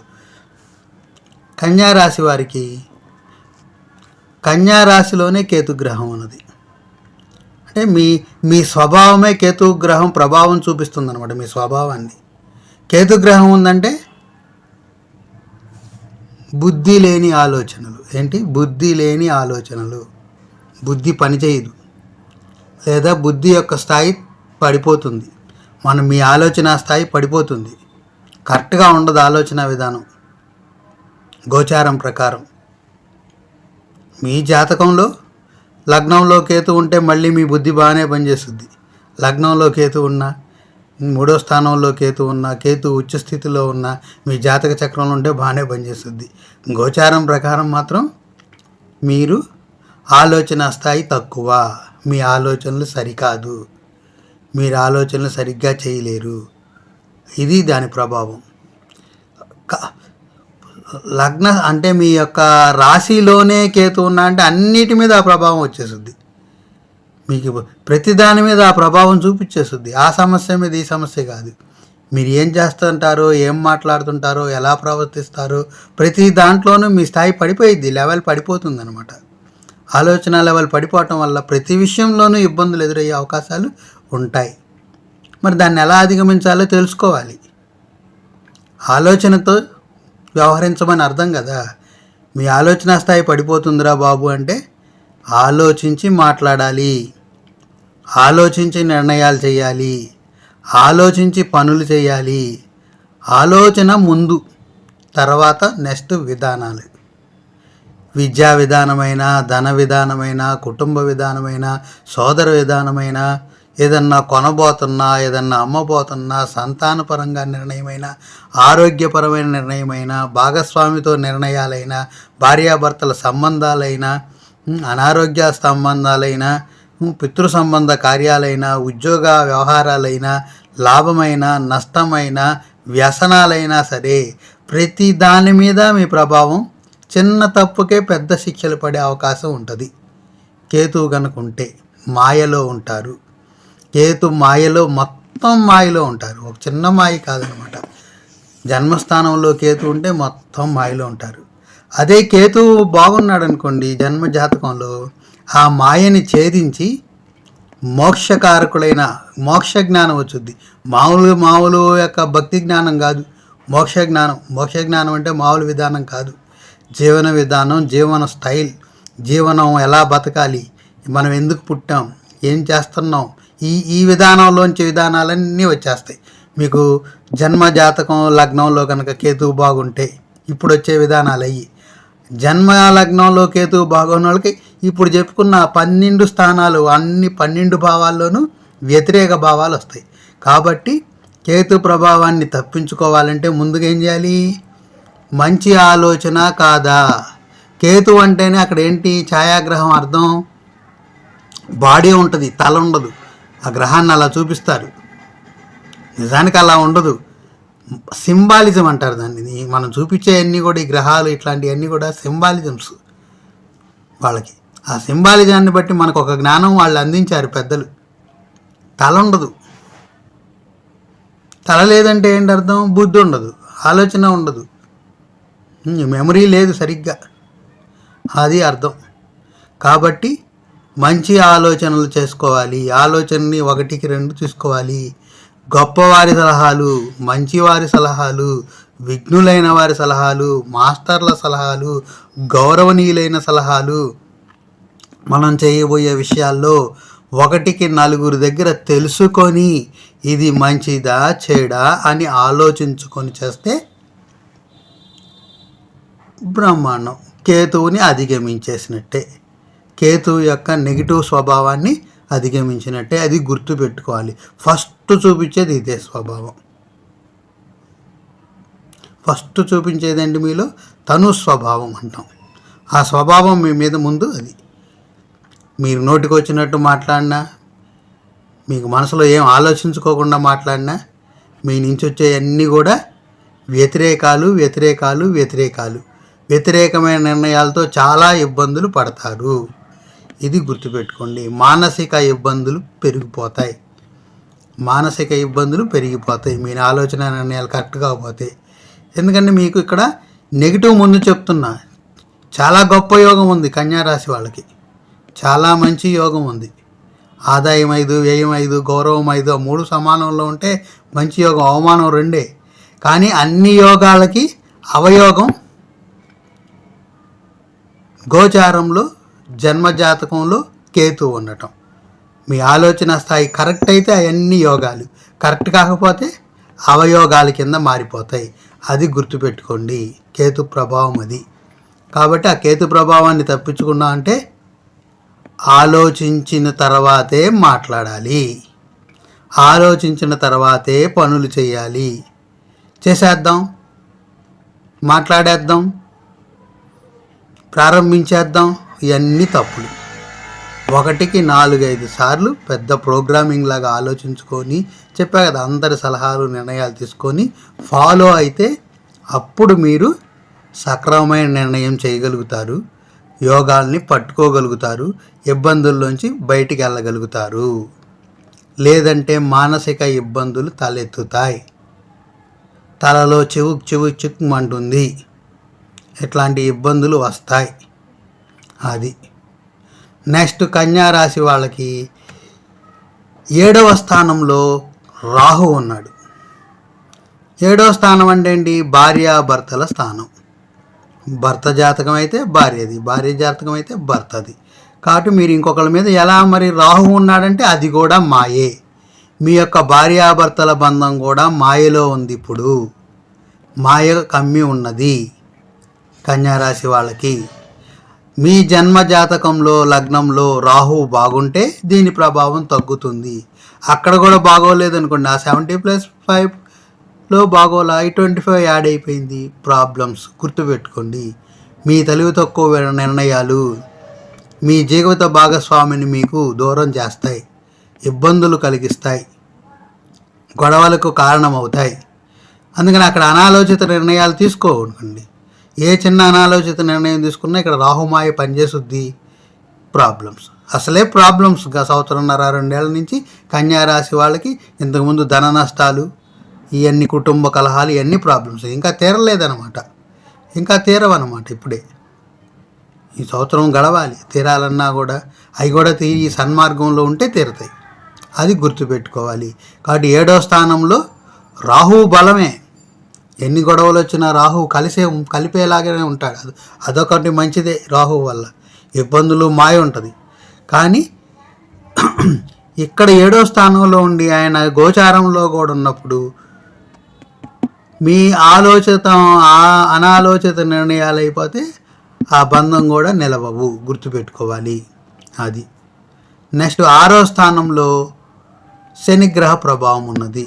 కన్యారాశి వారికి కన్యారాశిలోనే కేతుగ్రహం ఉన్నది. అంటే మీ స్వభావమే కేతుగ్రహం ప్రభావం చూపిస్తుంది అనమాట. మీ స్వభావాన్ని కేతుగ్రహం ఉందంటే బుద్ధి లేని ఆలోచనలు. ఏంటి? బుద్ధి లేని ఆలోచనలు. బుద్ధి పనిచేయదు, లేదా బుద్ధి యొక్క స్థాయి పడిపోతుంది. మీ ఆలోచన స్థాయి పడిపోతుంది. కరెక్ట్గా ఉండదు ఆలోచన విధానం గోచారం ప్రకారం. మీ జాతకంలో లగ్నంలో కేతు ఉంటే మళ్ళీ మీ బుద్ధి బాగానే పనిచేస్తుంది. లగ్నంలో కేతు ఉన్నా, 3వ స్థానంలో కేతు ఉన్నా, కేతు ఉచ్చ స్థితిలో ఉన్నా మీ జాతక చక్రంలో ఉంటే బాగానే పనిచేస్తుంది. గోచారం ప్రకారం మాత్రం మీరు ఆలోచన స్థాయి తక్కువ. మీ ఆలోచనలు సరికాదు, మీరు ఆలోచనలు సరిగ్గా చేయలేరు. ఇది దాని ప్రభావం. లగ్న అంటే మీ యొక్క రాశిలోనే కేతు ఉన్నా అంటే అన్నిటి మీద ఆ ప్రభావం వచ్చేస్తుంది. మీకు ప్రతి దాని మీద ఆ ప్రభావం చూపించేస్తుంది. ఆ సమస్య మీద ఈ సమస్య కాదు. మీరు ఏం చేస్తుంటారో, ఏం మాట్లాడుతుంటారో, ఎలా ప్రవర్తిస్తారో ప్రతి దాంట్లోనూ మీ స్థాయి పడిపోయిద్ది, లెవెల్ పడిపోతుంది అనమాట. ఆలోచన లెవెల్ పడిపోవటం వల్ల ప్రతి విషయంలోనూ ఇబ్బందులు ఎదురయ్యే అవకాశాలు ఉంటాయి. మరి దాన్ని ఎలా అధిగమించాలో తెలుసుకోవాలి. ఆలోచనతో వ్యవహరించమని అర్థం కదా. మీ ఆలోచన స్థాయి పడిపోతుందిరా బాబు అంటే ఆలోచించి మాట్లాడాలి, ఆలోచించి నిర్ణయాలు చేయాలి, ఆలోచించి పనులు చేయాలి. ఆలోచన ముందు, తర్వాత నెక్స్ట్ విధానాలు. విద్యా విధానమైన, ధన విధానమైన, కుటుంబ విధానమైన, సోదర విధానమైన, ఏదన్నా కొనబోతున్నా, ఏదన్నా అమ్మబోతున్నా, సంతానపరంగా నిర్ణయమైన, ఆరోగ్యపరమైన నిర్ణయమైన, భాగస్వామితో నిర్ణయాలైన, భార్యాభర్తల సంబంధాలైన, అనారోగ్య సంబంధాలైన, పితృ సంబంధ కార్యాలైన, ఉద్యోగ వ్యవహారాలైన, లాభమైన, నష్టమైన, వ్యసనాలైనా సరే ప్రతి దాని మీద మీ ప్రభావం. చిన్న తప్పుకే పెద్ద శిక్షలు పడే అవకాశం ఉంటుంది. కేతువు కనుక ఉంటే మాయలో ఉంటారు. కేతు మాయలో, మొత్తం మాయలో ఉంటారు. ఒక చిన్న మాయ కాదనమాట. జన్మస్థానంలో కేతు ఉంటే మొత్తం మాయలో ఉంటారు. అదే కేతువు బాగున్నాడు అనుకోండి జన్మ జాతకంలో, ఆ మాయని ఛేదించి మోక్షకారకులైన మోక్ష జ్ఞానం వచ్చుద్ది. మామూలు యొక్క భక్తి జ్ఞానం కాదు, మోక్ష జ్ఞానం. మోక్ష జ్ఞానం అంటే మామూలు విధానం కాదు, జీవన విధానం, జీవన స్టైల్, జీవనం ఎలా బతకాలి, మనం ఎందుకు పుట్టాం, ఏం చేస్తున్నాం, ఈ విధానంలోంచి విధానాలన్నీ వచ్చేస్తాయి మీకు. జన్మ జాతకం లగ్నంలో కనుక కేతువు బాగుంటే ఇప్పుడు వచ్చే విధానాలు అయ్యి, జన్మ లగ్నంలో కేతువు బాగున్న వాళ్ళకి ఇప్పుడు చెప్పుకున్న 12 స్థానాలు అన్ని 12 భావాల్లోనూ వ్యతిరేక భావాలు వస్తాయి. కాబట్టి కేతు ప్రభావాన్ని తప్పించుకోవాలంటే ముందుగా ఏం చేయాలి? మంచి ఆలోచన కాదా. కేతు అంటేనే అక్కడ ఏంటి, ఛాయాగ్రహం అర్థం బాడీ ఉంటుంది, తల ఉండదు. ఆ గ్రహాన్ని అలా చూపిస్తారు, నిజానికి అలా ఉండదు. సింబాలిజం అంటారు దాన్ని. మనం చూపించే అన్నీ కూడా, ఈ గ్రహాలు ఇట్లాంటివన్నీ కూడా సింబాలిజమ్స్ వాళ్ళకి. ఆ సింబాలిజాన్ని బట్టి మనకు ఒక జ్ఞానం వాళ్ళు అందించారు పెద్దలు. తల ఉండదు, తల లేదంటే ఏంటి అర్థం? బుద్ధి ఉండదు, ఆలోచన ఉండదు, మెమరీ లేదు సరిగ్గా, అది అర్థం. కాబట్టి మంచి ఆలోచనలు చేసుకోవాలి, ఆలోచనని 1కి 2 తీసుకోవాలి. గొప్పవారి సలహాలు, మంచివారి సలహాలు, విఘ్నులైన వారి సలహాలు, మాస్టర్ల సలహాలు, గౌరవనీయులైన సలహాలు మనం చేయబోయే విషయాల్లో 1కి 4 దగ్గర తెలుసుకొని ఇది మంచిదా చెడా అని ఆలోచించుకొని చేస్తే బ్రహ్మాండం. కేతువుని అధిగమించేసినట్టే, కేతువు యొక్క నెగిటివ్ స్వభావాన్ని అధిగమించినట్టే. అది గుర్తుపెట్టుకోవాలి. ఫస్ట్ చూపించేది ఇదే స్వభావం. ఫస్ట్ చూపించేదండి మీలో తను స్వభావం అంటాం. ఆ స్వభావం మీ మీద ముందు అది. మీరు నోటికి వచ్చినట్టు మాట్లాడినా, మీకు మనసులో ఏం ఆలోచించుకోకుండా మాట్లాడినా, మీ నుంచి వచ్చేవన్నీ కూడా వ్యతిరేకాలు వ్యతిరేకాలు వ్యతిరేకాలు. వ్యతిరేకమైన నిర్ణయాలతో చాలా ఇబ్బందులు పడతారు. ఇది గుర్తుపెట్టుకోండి. మానసిక ఇబ్బందులు పెరిగిపోతాయి, మానసిక ఇబ్బందులు పెరిగిపోతాయి మీ ఆలోచన నిర్ణయాలు కరెక్ట్ కాకపోతే. ఎందుకంటే మీకు ఇక్కడ నెగిటివ్ ముందు చెప్తున్నా. చాలా గొప్ప యోగం ఉంది కన్యారాశి వాళ్ళకి, చాలా మంచి యోగం ఉంది. ఆదాయం 5, వ్యయం 5, గౌరవం 5, 3 సమానంలో ఉంటే మంచి యోగం, అవమానం 2. కానీ అన్ని యోగాలకి అవయోగం గోచారంలో జన్మజాతకంలో కేతు ఉండటం. మీ ఆలోచన స్థాయి కరెక్ట్ అయితే అవన్నీ యోగాలు, కరెక్ట్ కాకపోతే అవయోగాల కింద మారిపోతాయి. అది గుర్తుపెట్టుకోండి, కేతు ప్రభావం అది. కాబట్టి ఆ కేతు ప్రభావాన్ని తప్పించుకున్నా అంటే ఆలోచించిన తర్వాతే మాట్లాడాలి, ఆలోచించిన తర్వాతే పనులు చేయాలి. చేసేద్దాం, మాట్లాడేద్దాం, ప్రారంభించేద్దాం, ఇవన్నీ తప్పులు. 1కి 4-5 సార్లు పెద్ద ప్రోగ్రామింగ్ లాగా ఆలోచించుకొని, చెప్పా కదా, అందరి సలహాలు నిర్ణయాలు తీసుకొని ఫాలో అయితే అప్పుడు మీరు సక్రమమైన నిర్ణయం చేయగలుగుతారు, యోగాల్ని పట్టుకోగలుగుతారు, ఇబ్బందుల్లోంచి బయటికి వెళ్ళగలుగుతారు. లేదంటే మానసిక ఇబ్బందులు తలెత్తుతాయి, తలలో చిక్కుమంటుంది, ఇట్లాంటి ఇబ్బందులు వస్తాయి. అది నెక్స్ట్ కన్యారాశి వాళ్ళకి 7వ స్థానంలో రాహు ఉన్నాడు. 7వ స్థానం అంటే ఏంటి? భార్యాభర్తల స్థానం. భర్త జాతకం అయితే భార్యది, భార్య జాతకం అయితే భర్తది. కాబట్టి మీరు ఇంకొకరి మీద ఎలా మరి రాహు ఉన్నాడంటే అది కూడా మాయే. మీ యొక్క భార్యాభర్తల బంధం కూడా మాయలో ఉంది. ఇప్పుడు మాయ కమ్మి ఉన్నది కన్యారాశి వాళ్ళకి. మీ జన్మ జాతకంలో లగ్నంలో రాహు బాగుంటే దీని ప్రభావం తగ్గుతుంది. అక్కడ కూడా బాగోలేదు అనుకోండి, ఆ 70+5లో బాగోలా, 25 యాడ్ అయిపోయింది, ప్రాబ్లమ్స్. గుర్తుపెట్టుకోండి, మీ తెలివి తక్కువ నిర్ణయాలు మీ జీవిత భాగస్వామిని మీకు దూరం చేస్తాయి, ఇబ్బందులు కలిగిస్తాయి, గొడవలకు కారణమవుతాయి. అందుకని అక్కడ అనాలోచిత నిర్ణయాలు తీసుకోకండి. ఏ చిన్న అనాలోచిత నిర్ణయం తీసుకున్నా ఇక్కడ రాహుమాయ పనిచేస్తుంది. ప్రాబ్లమ్స్, అసలే ప్రాబ్లమ్స్. 1.5-2 ఏళ్ళ నుంచి కన్యారాశి వాళ్ళకి ఇంతకుముందు ధన నష్టాలు, ఇవన్నీ కుటుంబ కలహాలు, ఇవన్నీ ప్రాబ్లమ్స్ ఇంకా తీరలేదన్నమాట. ఇంకా తీరవన్నమాట. ఇప్పుడే ఈ సంవత్సరం గడవాలి, తీరాలన్నా కూడా అవి కూడా ఈ సన్మార్గంలో ఉంటే తీరతాయి. అది గుర్తుపెట్టుకోవాలి. కాబట్టి 7వ స్థానంలో రాహువు బలమే. ఎన్ని గొడవలు వచ్చినా రాహువు కలిపేలాగానే ఉంటాడు. అదొకటి మంచిదే. రాహువు వల్ల ఇబ్బందులు మాయ ఉంటుంది. కానీ ఇక్కడ 7వ స్థానంలో ఉండి ఆయన గోచారంలో కూడా ఉన్నప్పుడు మీ అనాలోచిత నిర్ణయాలు అయిపోతే ఆ బంధం కూడా నిలవవు. గుర్తుపెట్టుకోవాలి. అది నెక్స్ట్ 6వ స్థానంలో శనిగ్రహ ప్రభావం ఉన్నది.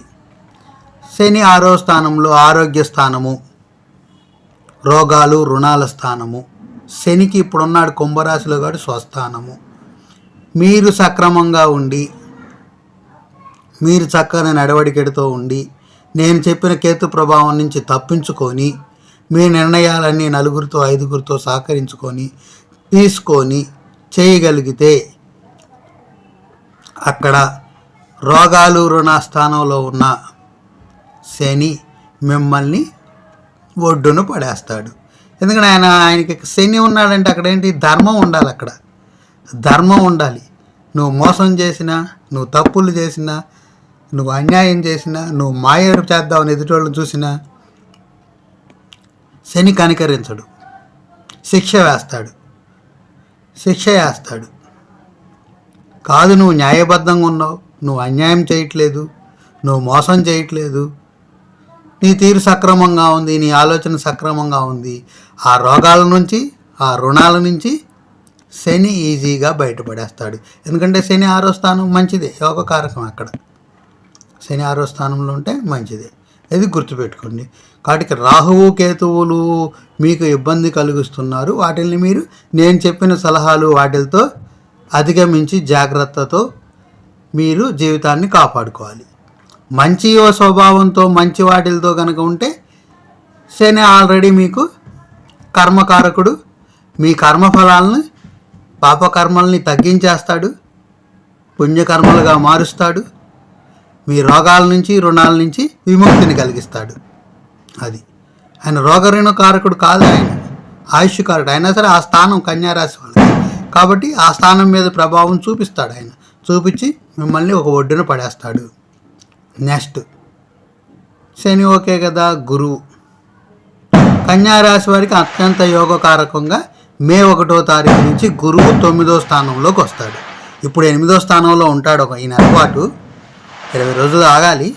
శని 6వ స్థానంలో ఆరోగ్య స్థానము, రోగాలు రుణాల స్థానము. శనికి ఇప్పుడున్నాడు కుంభరాశిలో కాదు స్వస్థానము. మీరు సక్రమంగా ఉండి, మీరు చక్కని నడవడికడితో ఉండి, నేను చెప్పిన కేతు ప్రభావం నుంచి తప్పించుకొని, మీ నిర్ణయాలన్నీ 4 5 సహకరించుకొని తీసుకొని చేయగలిగితే అక్కడ రోగాలు రుణ స్థానంలో ఉన్న శని మిమ్మల్ని ఒడ్డున పడేస్తాడు. ఎందుకంటే ఆయనకి శని ఉన్నాడంటే అక్కడ ఏంటి, ధర్మం ఉండాలి. అక్కడ ధర్మం ఉండాలి. నువ్వు మోసం చేసినా, నువ్వు తప్పులు చేసినా, నువ్వు అన్యాయం చేసినా, నువ్వు మాయడు చేద్దామని ఎదుటోళ్ళని చూసినా శని కనికరించడు, శిక్ష వేస్తాడు. కాదు, నువ్వు న్యాయబద్ధంగా ఉన్నావు, నువ్వు అన్యాయం చేయట్లేదు, నువ్వు మోసం చేయట్లేదు, నీ తీరు సక్రమంగా ఉంది, నీ ఆలోచన సక్రమంగా ఉంది. ఆ రోగాల నుంచి, ఆ రుణాల నుంచి శని ఈజీగా బయటపడేస్తాడు. ఎందుకంటే శని 6వ స్థానం మంచిదే, యోగకారకం. అక్కడ శని 6వ స్థానంలో ఉంటే మంచిదే. ఇది గుర్తుపెట్టుకోండి. కాబట్టి రాహువు కేతువులు మీకు ఇబ్బంది కలిగిస్తున్నారు. వాటిని మీరు నేను చెప్పిన సలహాలు వాటితో అధిగమించి జాగ్రత్తతో మీరు జీవితాన్ని కాపాడుకోవాలి. మంచి స్వభావంతో మంచి వాటిలతో కనుక ఉంటే శని ఆల్రెడీ మీకు కర్మకారకుడు. మీ కర్మఫలాలను, పాపకర్మల్ని తగ్గించేస్తాడు, పుణ్యకర్మలుగా మారుస్తాడు. మీ రోగాల నుంచి రుణాల నుంచి విముక్తిని కలిగిస్తాడు. అది ఆయన రోగరుణకారకుడు కాదు, ఆయన ఆయుష్కారుడు. అయినా సరే ఆ స్థానం కన్యారాశి వాళ్ళకి కాబట్టి ఆ స్థానం మీద ప్రభావం చూపిస్తాడు. ఆయన చూపించి మిమ్మల్ని ఒక ఒడ్డున పడేస్తాడు. నెక్స్ట్ శని ఓకే కదా. గురువు కన్యారాశి వారికి అత్యంత యోగకారకంగా మే 1వ తారీఖు నుంచి గురువు 9వ స్థానంలోకి వస్తాడు. ఇప్పుడు 8వ స్థానంలో ఉంటాడు ఈ నెల పాటు, 20 రోజులు ఆగాలి.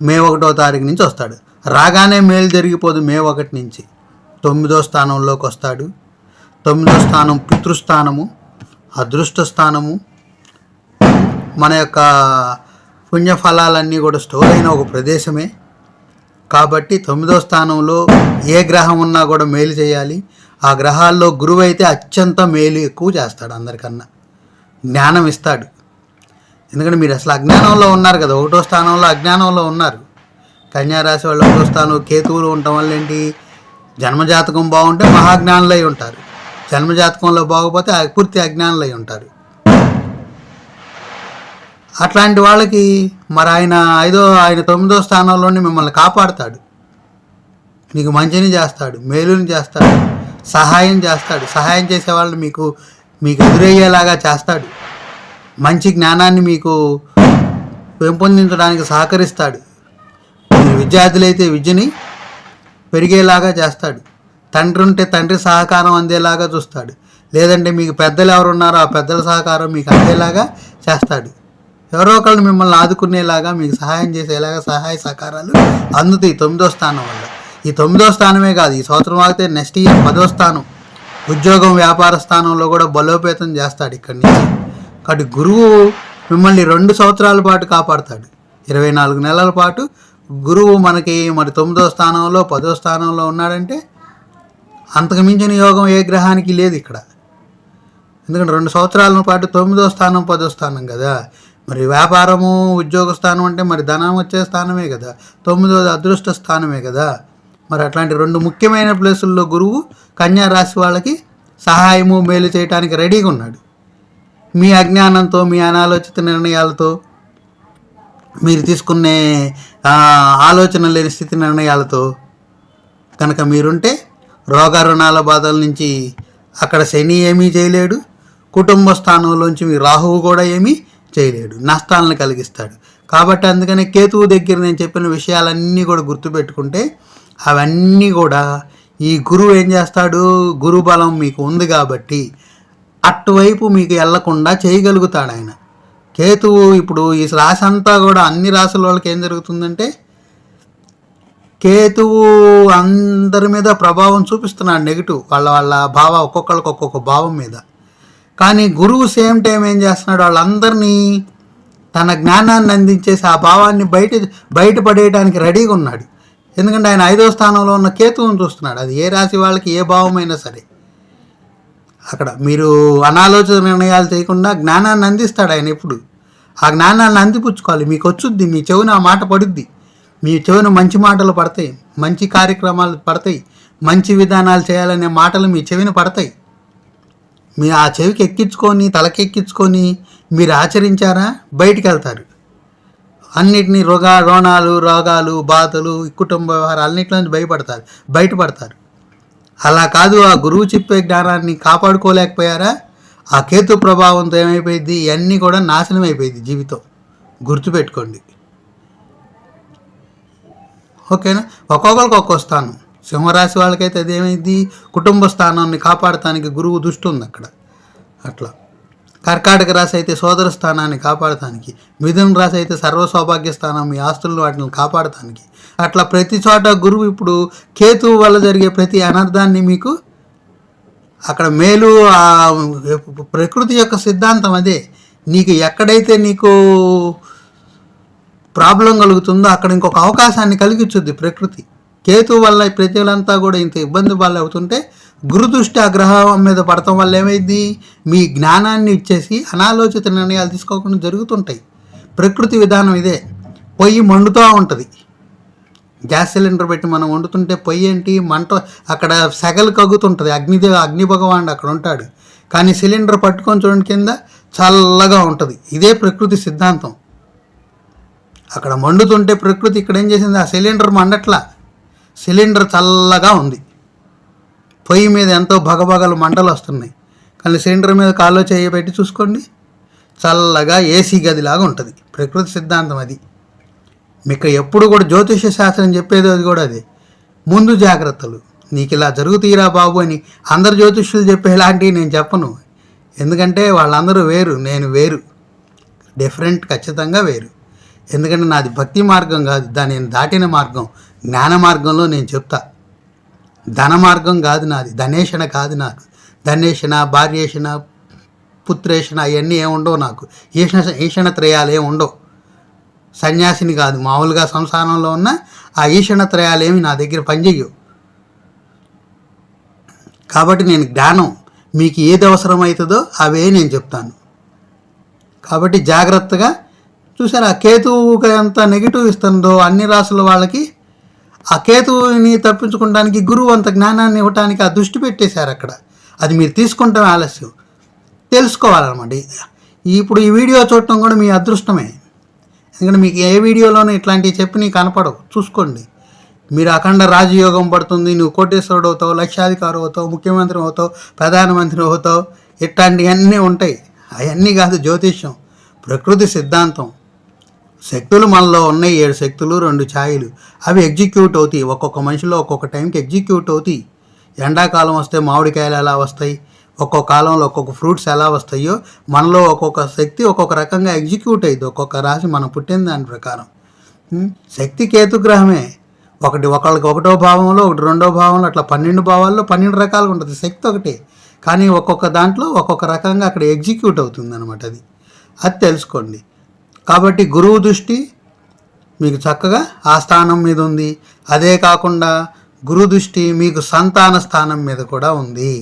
మే 1వ తారీఖు నుంచి వస్తాడు. రాగానే మేలు జరిగిపోదు. మే 1 నుంచి 9వ స్థానంలోకి వస్తాడు. 9వ స్థానం పితృస్థానము, అదృష్ట స్థానము, మన యొక్క పుణ్యఫలాలన్నీ కూడా స్టోర్ అయిన ఒక ప్రదేశమే. కాబట్టి 9వ స్థానంలో ఏ గ్రహం ఉన్నా కూడా మేలు చేయాలి. ఆ గ్రహాల్లో గురువు అయితే అత్యంత మేలు ఎక్కువ చేస్తాడు, అందరికన్నా జ్ఞానం ఇస్తాడు. ఎందుకంటే మీరు అసలు అజ్ఞానంలో ఉన్నారు కదా, 1వ స్థానంలో అజ్ఞానంలో ఉన్నారు. కన్యారాశి వాళ్ళు 1వ స్థానం కేతువులు ఉండటం వల్ల ఏంటి, జన్మజాతకం బాగుంటే మహాజ్ఞానులై ఉంటారు, జన్మజాతకంలో బాగోపోతే పూర్తి అజ్ఞానులై ఉంటారు. అట్లాంటి వాళ్ళకి మరి ఆయన 9వ స్థానంలోనే మిమ్మల్ని కాపాడుతాడు, మీకు మంచిని చేస్తాడు, మేలుని చేస్తాడు, సహాయం చేస్తాడు. సహాయం చేసేవాళ్ళు మీకు ఎదురయ్యేలాగా చేస్తాడు. మంచి జ్ఞానాన్ని మీకు పెంపొందించడానికి సహకరిస్తాడు. మీరు విద్యార్థులైతే విద్యని పెరిగేలాగా చేస్తాడు. తండ్రి ఉంటే తండ్రి సహకారం అందేలాగా చూస్తాడు. లేదంటే మీకు పెద్దలు ఎవరు ఉన్నారో ఆ పెద్దల సహకారం మీకు అందేలాగా చేస్తాడు. ఎవరో ఒకళ్ళు మిమ్మల్ని ఆదుకునేలాగా, మీకు సహాయం చేసేలాగా సహాయ సహకారాలు అందుతాయి 9వ స్థానం వల్ల. ఈ 9వ స్థానమే కాదు, ఈ సంవత్సరం ఆగితే నెక్స్ట్ ఇయర్ 10వ స్థానం ఉద్యోగం వ్యాపార స్థానంలో కూడా బలోపేతం చేస్తాడు ఇక్కడి నుంచి. కాబట్టి గురువు మిమ్మల్ని 2 సంవత్సరాల పాటు కాపాడుతాడు. 24 నెలల పాటు గురువు మనకి మరి 9వ స్థానంలో 10వ స్థానంలో ఉన్నాడంటే అంతకు మించిన యోగం ఏ గ్రహానికి లేదు ఇక్కడ. ఎందుకంటే 2 సంవత్సరాల పాటు 9వ స్థానం 10వ స్థానం కదా. మరి వ్యాపారము ఉద్యోగ స్థానం అంటే మరి ధనం వచ్చే స్థానమే కదా, 9వ అదృష్ట స్థానమే కదా. మరి అట్లాంటి 2 ముఖ్యమైన ప్లేసుల్లో గురువు కన్యా రాశి వాళ్ళకి సహాయము మేలు చేయడానికి రెడీగా ఉన్నాడు. మీ అజ్ఞానంతో, మీ అనాలోచిత నిర్ణయాలతో, మీరు తీసుకునే ఆలోచన లేని స్థితి నిర్ణయాలతో కనుక మీరుంటే రోగ రుణాల బాధల నుంచి అక్కడ శని ఏమీ చేయలేడు. కుటుంబ స్థానంలోంచి మీ రాహువు కూడా ఏమీ చేయలేడు, నష్టాలను కలిగిస్తాడు. కాబట్టి అందుకనే కేతువు దగ్గర నేను చెప్పిన విషయాలన్నీ కూడా గుర్తుపెట్టుకుంటే అవన్నీ కూడా ఈ గురువు ఏం చేస్తాడు, గురు బలం మీకు ఉంది కాబట్టి అటువైపు మీకు వెళ్లకుండా చేయగలుగుతాడు ఆయన. కేతువు ఇప్పుడు ఈ రాశి అంతా కూడా అన్ని రాశుల వాళ్ళకి ఏం జరుగుతుందంటే కేతువు అందరి మీద ప్రభావం చూపిస్తున్నాడు, నెగిటివ్ వాళ్ళ భావం, ఒక్కొక్కరికి ఒక్కొక్క భావం మీద. కానీ గురువు సేమ్ టైం ఏం చేస్తున్నాడు, వాళ్ళందరినీ తన జ్ఞానాన్ని అందించేసి ఆ భావాన్ని బయటపడేయడానికి రెడీగా ఉన్నాడు. ఎందుకంటే ఆయన 5వ స్థానంలో ఉన్న కేతువుని చూస్తున్నాడు. అది ఏ రాశి వాళ్ళకి ఏ భావమైనా సరే అక్కడ మీరు అనాలోచిత నిర్ణయాలు చేయకుండా జ్ఞానాన్ని అందిస్తాడు ఆయన ఎప్పుడు. ఆ జ్ఞానాన్ని అందిపుచ్చుకోవాలి. మీకు వచ్చుద్ది, మీ చెవిన ఆ మాట పడుద్ది, మీ చెవిన మంచి మాటలు పడతాయి, మంచి కార్యక్రమాలు పడతాయి, మంచి విధానాలు చేయాలనే మాటలు మీ చెవిన పడతాయి. మీరు ఆ చెవికి ఎక్కించుకొని తలకెక్కించుకొని మీరు ఆచరించారా బయటికి వెళ్తారు. అన్నిటినీ రోగాలు బాధలు కుటుంబ వ్యవహారాలు అన్నింటిలో నుంచి బయటపడతారు. అలా కాదు, ఆ గురువు చెప్పే జ్ఞానాన్ని కాపాడుకోలేకపోయారా, ఆ కేతు ప్రభావంతో ఏమైపోయింది, ఇవన్నీ కూడా నాశనం అయిపోయింది జీవితం. గుర్తుపెట్టుకోండి, ఓకేనా. ఒక్కొక్కరికి ఒక్కో స్థానం. సింహరాశి వాళ్ళకైతే అదేమైంది, కుటుంబ స్థానాన్ని కాపాడటానికి గురువు దృష్టి ఉంది అక్కడ అట్లా. కర్కాటక రాశి అయితే సోదర స్థానాన్ని కాపాడటానికి, మిథున రాశి అయితే సర్వ సౌభాగ్య స్థానం, మీ ఆస్తులను వాటిని కాపాడటానికి. అట్లా ప్రతి చోట గురువు ఇప్పుడు కేతువు వల్ల జరిగే ప్రతి అనర్థాన్ని మీకు అక్కడ మేలు. ప్రకృతి యొక్క సిద్ధాంతం అదే. నీకు ఎక్కడైతే నీకు ప్రాబ్లం కలుగుతుందో అక్కడ ఇంకొక అవకాశాన్ని కలిగించుద్ది ప్రకృతి. కేతువు వల్ల ప్రజలంతా కూడా ఇంత ఇబ్బంది వల్ల అవుతుంటే గురు దృష్టి ఆ గ్రహం మీద పడటం వల్ల ఏమైంది, మీ జ్ఞానాన్ని ఇచ్చేసి అనాలోచిత నిర్ణయాలు తీసుకోకుండా జరుగుతుంటాయి. ప్రకృతి విధానం ఇదే. పొయ్యి మండుతూ ఉంటుంది. గ్యాస్ సిలిండర్ పెట్టి మనం వండుతుంటే పొయ్యి ఏంటి, మంట అక్కడ సెగలు కగ్గుతుంటుంది. అగ్ని భగవానుడు అక్కడ ఉంటాడు. కానీ సిలిండర్ పట్టుకొని చూడండి కింద చల్లగా ఉంటుంది. ఇదే ప్రకృతి సిద్ధాంతం. అక్కడ మండుతుంటే ప్రకృతి ఇక్కడ ఏం చేసింది, ఆ సిలిండర్ మండట్లా, సిలిండర్ చల్లగా ఉంది. పొయ్యి మీద ఎంతో భగభగలు మంటలు వస్తున్నాయి. కానీ సిలిండర్ మీద కాల్లో చేయి పెట్టి చూసుకోండి, చల్లగా ఏసీ గదిలాగా ఉంటుంది. ప్రకృతి సిద్ధాంతం అది. మీకు ఎప్పుడు కూడా జ్యోతిష శాస్త్రం చెప్పేది అది కూడా అదే. ముందు జాగ్రత్తలు, నీకు ఇలా జరుగుతీరా బాబు అని అందరు జ్యోతిష్యులు చెప్పేలాంటివి నేను చెప్పను. ఎందుకంటే వాళ్ళందరూ వేరు, నేను వేరు, డిఫరెంట్, ఖచ్చితంగా వేరు. ఎందుకంటే నాది భక్తి మార్గం కాదు, దాన్ని దాటిన మార్గం, జ్ఞాన మార్గంలో నేను చెప్తా. ధన మార్గం కాదు నాది, ధనేషణ కాదు నాకు. ధనేషణ, భార్యేషణ, పుత్రేషణ అవన్నీ ఏముండవు నాకు. ఈషణ త్రయాలు ఏమి ఉండవు. సన్యాసిని కాదు, మామూలుగా సంసారంలో ఉన్న ఆ ఈషణ త్రయాలు ఏమి నా దగ్గర పనిచేయవు. కాబట్టి నేను జ్ఞానం, మీకు ఏది అవసరమవుతుందో అవే నేను చెప్తాను. కాబట్టి జాగ్రత్తగా చూసారు. ఆ కేతువుకి ఎంత నెగిటివ్ ఇస్తుందో అన్ని రాసుల వాళ్ళకి, ఆ కేతువుని తప్పించుకోవడానికి గురువు అంత జ్ఞానాన్ని ఇవ్వడానికి ఆ దృష్టి పెట్టేశారు అక్కడ. అది మీరు తీసుకుంటాం ఆలస్యం, తెలుసుకోవాలన్నమాట. ఇప్పుడు ఈ వీడియో చూడటం కూడా మీ అదృష్టమే. ఎందుకంటే మీకు ఏ వీడియోలోనూ ఇట్లాంటివి చెప్పి నీకు కనపడవు. చూసుకోండి, మీరు అఖండ రాజయోగం పడుతుంది, నువ్వు కోటేశ్వరుడు అవుతావు, లక్షాధికారి అవుతావు, ముఖ్యమంత్రి అవుతావు, ప్రధానమంత్రి అవుతావు, ఇట్లాంటివన్నీ ఉంటాయి. అవన్నీ కాదు జ్యోతిష్యం, ప్రకృతి సిద్ధాంతం. శక్తులు మనలో ఉన్నాయి, 7 శక్తులు 2 ఛాయలు. అవి ఎగ్జిక్యూట్ అవుతాయి. ఒక్కొక్క మనిషిలో ఒక్కొక్క టైంకి ఎగ్జిక్యూట్ అవుతాయి. ఎండాకాలం వస్తే మామిడికాయలు ఎలా వస్తాయి, ఒక్కొక్క కాలంలో ఒక్కొక్క ఫ్రూట్స్ ఎలా వస్తాయో మనలో ఒక్కొక్క శక్తి ఒక్కొక్క రకంగా ఎగ్జిక్యూట్ అయ్యింది. ఒక్కొక్క రాశి మనం పుట్టిన దాని ప్రకారం. శక్తి కేతుగ్రహమే. ఒకళ్ళకి 1వ భావంలో, 2వ భావంలో, అట్లా 12 భావాల్లో 12 రకాలుగా ఉంటుంది. శక్తి ఒకటే, కానీ ఒక్కొక్క దాంట్లో ఒక్కొక్క రకంగా అక్కడ ఎగ్జిక్యూట్ అవుతుంది అనమాట. అది తెలుసుకోండి. కాబట్టి గురువు దృష్టి మీకు చక్కగా ఆ స్థానం మీద ఉంది. అదే కాకుండా గురు దృష్టి మీకు సంతాన స్థానం మీద కూడా ఉంది.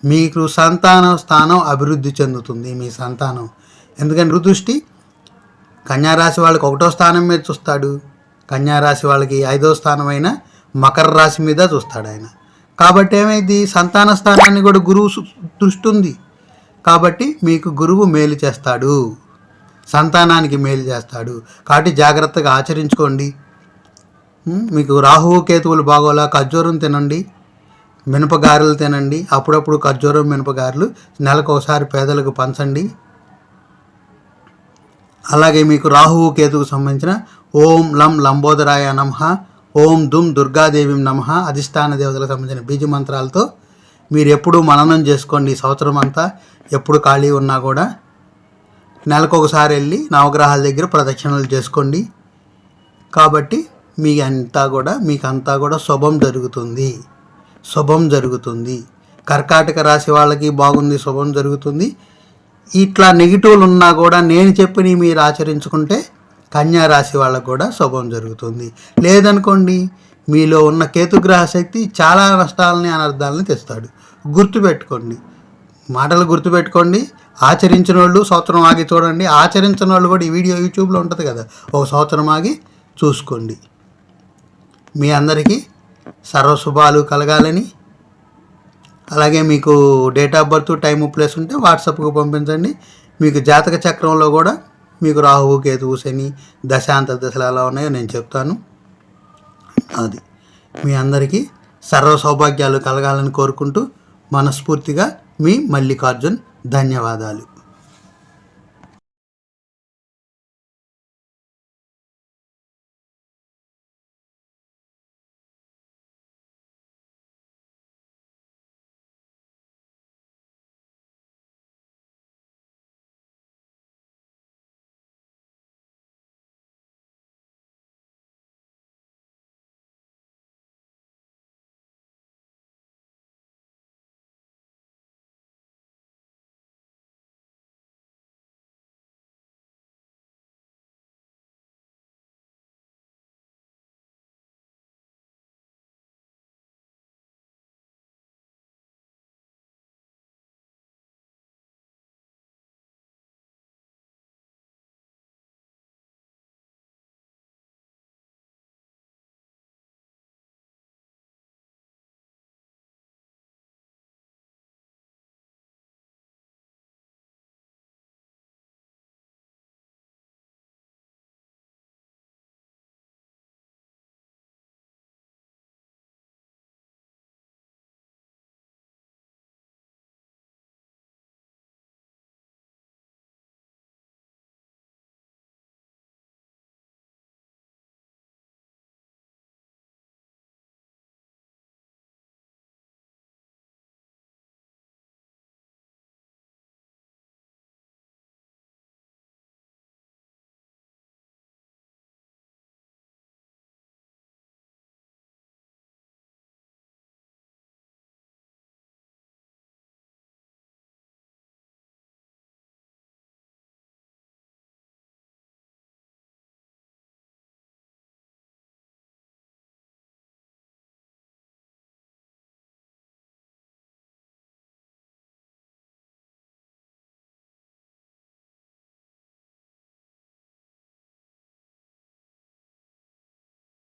మీకు సంతాన స్థానం అభివృద్ధి చెందుతుంది, మీ సంతానం. ఎందుకంటే గురు దృష్టి కన్యారాశి వాళ్ళకి 1వ స్థానం మీద చూస్తాడు, కన్యారాశి వాళ్ళకి 5వ స్థానమైన మకర రాశి మీద చూస్తాడు ఆయన. కాబట్టి ఏమైంది, సంతాన స్థానాన్ని కూడా గురువు దృష్టి ఉంది. కాబట్టి మీకు గురువు మేలు చేస్తాడు, సంతానానికి మేలు చేస్తాడు. కాబట్టి జాగ్రత్తగా ఆచరించుకోండి. మీకు రాహువు కేతువులు బాగోలా ఖర్జూరం తినండి, మినపగారెలు తినండి, అప్పుడప్పుడు ఖర్జూరం మినపగారెలు నెలకు ఒకసారి పేదలకు పంచండి. అలాగే మీకు రాహువు కేతుకు సంబంధించిన ఓం లం లంబోదరాయ నమః, ఓం దుమ్ దుర్గాదేవి నమః అధిష్టాన దేవతలకు సంబంధించిన బీజ మంత్రాలతో మీరు ఎప్పుడు మననం చేసుకోండి. ఈ సంవత్సరం అంతా ఎప్పుడు ఖాళీ ఉన్నా కూడా నెలకు ఒకసారి వెళ్ళి నవగ్రహాల దగ్గర ప్రదక్షిణలు చేసుకోండి. కాబట్టి మీకంతా కూడా శుభం జరుగుతుంది. కర్కాటక రాశి వాళ్ళకి బాగుంది, శుభం జరుగుతుంది. ఇట్లా నెగిటివ్లు ఉన్నా కూడా నేను చెప్పినవి మీరు ఆచరించుకుంటే కన్యా రాశి వాళ్ళకు కూడా శుభం జరుగుతుంది. లేదనుకోండి, మీలో ఉన్న కేతుగ్రహ శక్తి చాలా నష్టాలని అనర్థాలని తెస్తాడు. మాటలు గుర్తుపెట్టుకోండి. ఆచరించిన వాళ్ళు సంవత్సరం ఆగి చూడండి, ఆచరించిన వాళ్ళు కూడా ఈ వీడియో యూట్యూబ్లో ఉంటుంది కదా, ఒక సంవత్సరం ఆగి చూసుకోండి. మీ అందరికీ సర్వశుభాలు కలగాలని, అలాగే మీకు date of birth, time, place ఉంటే వాట్సాప్కు పంపించండి. మీకు జాతక చక్రంలో కూడా మీకు రాహువు కేతువు శని దశాంతర దశలు ఎలా ఉన్నాయో నేను చెప్తాను. అది మీ అందరికీ సర్వ సౌభాగ్యాలు కలగాలని కోరుకుంటూ మనస్ఫూర్తిగా మీ మల్లికార్జున్. ధన్యవాదాలు.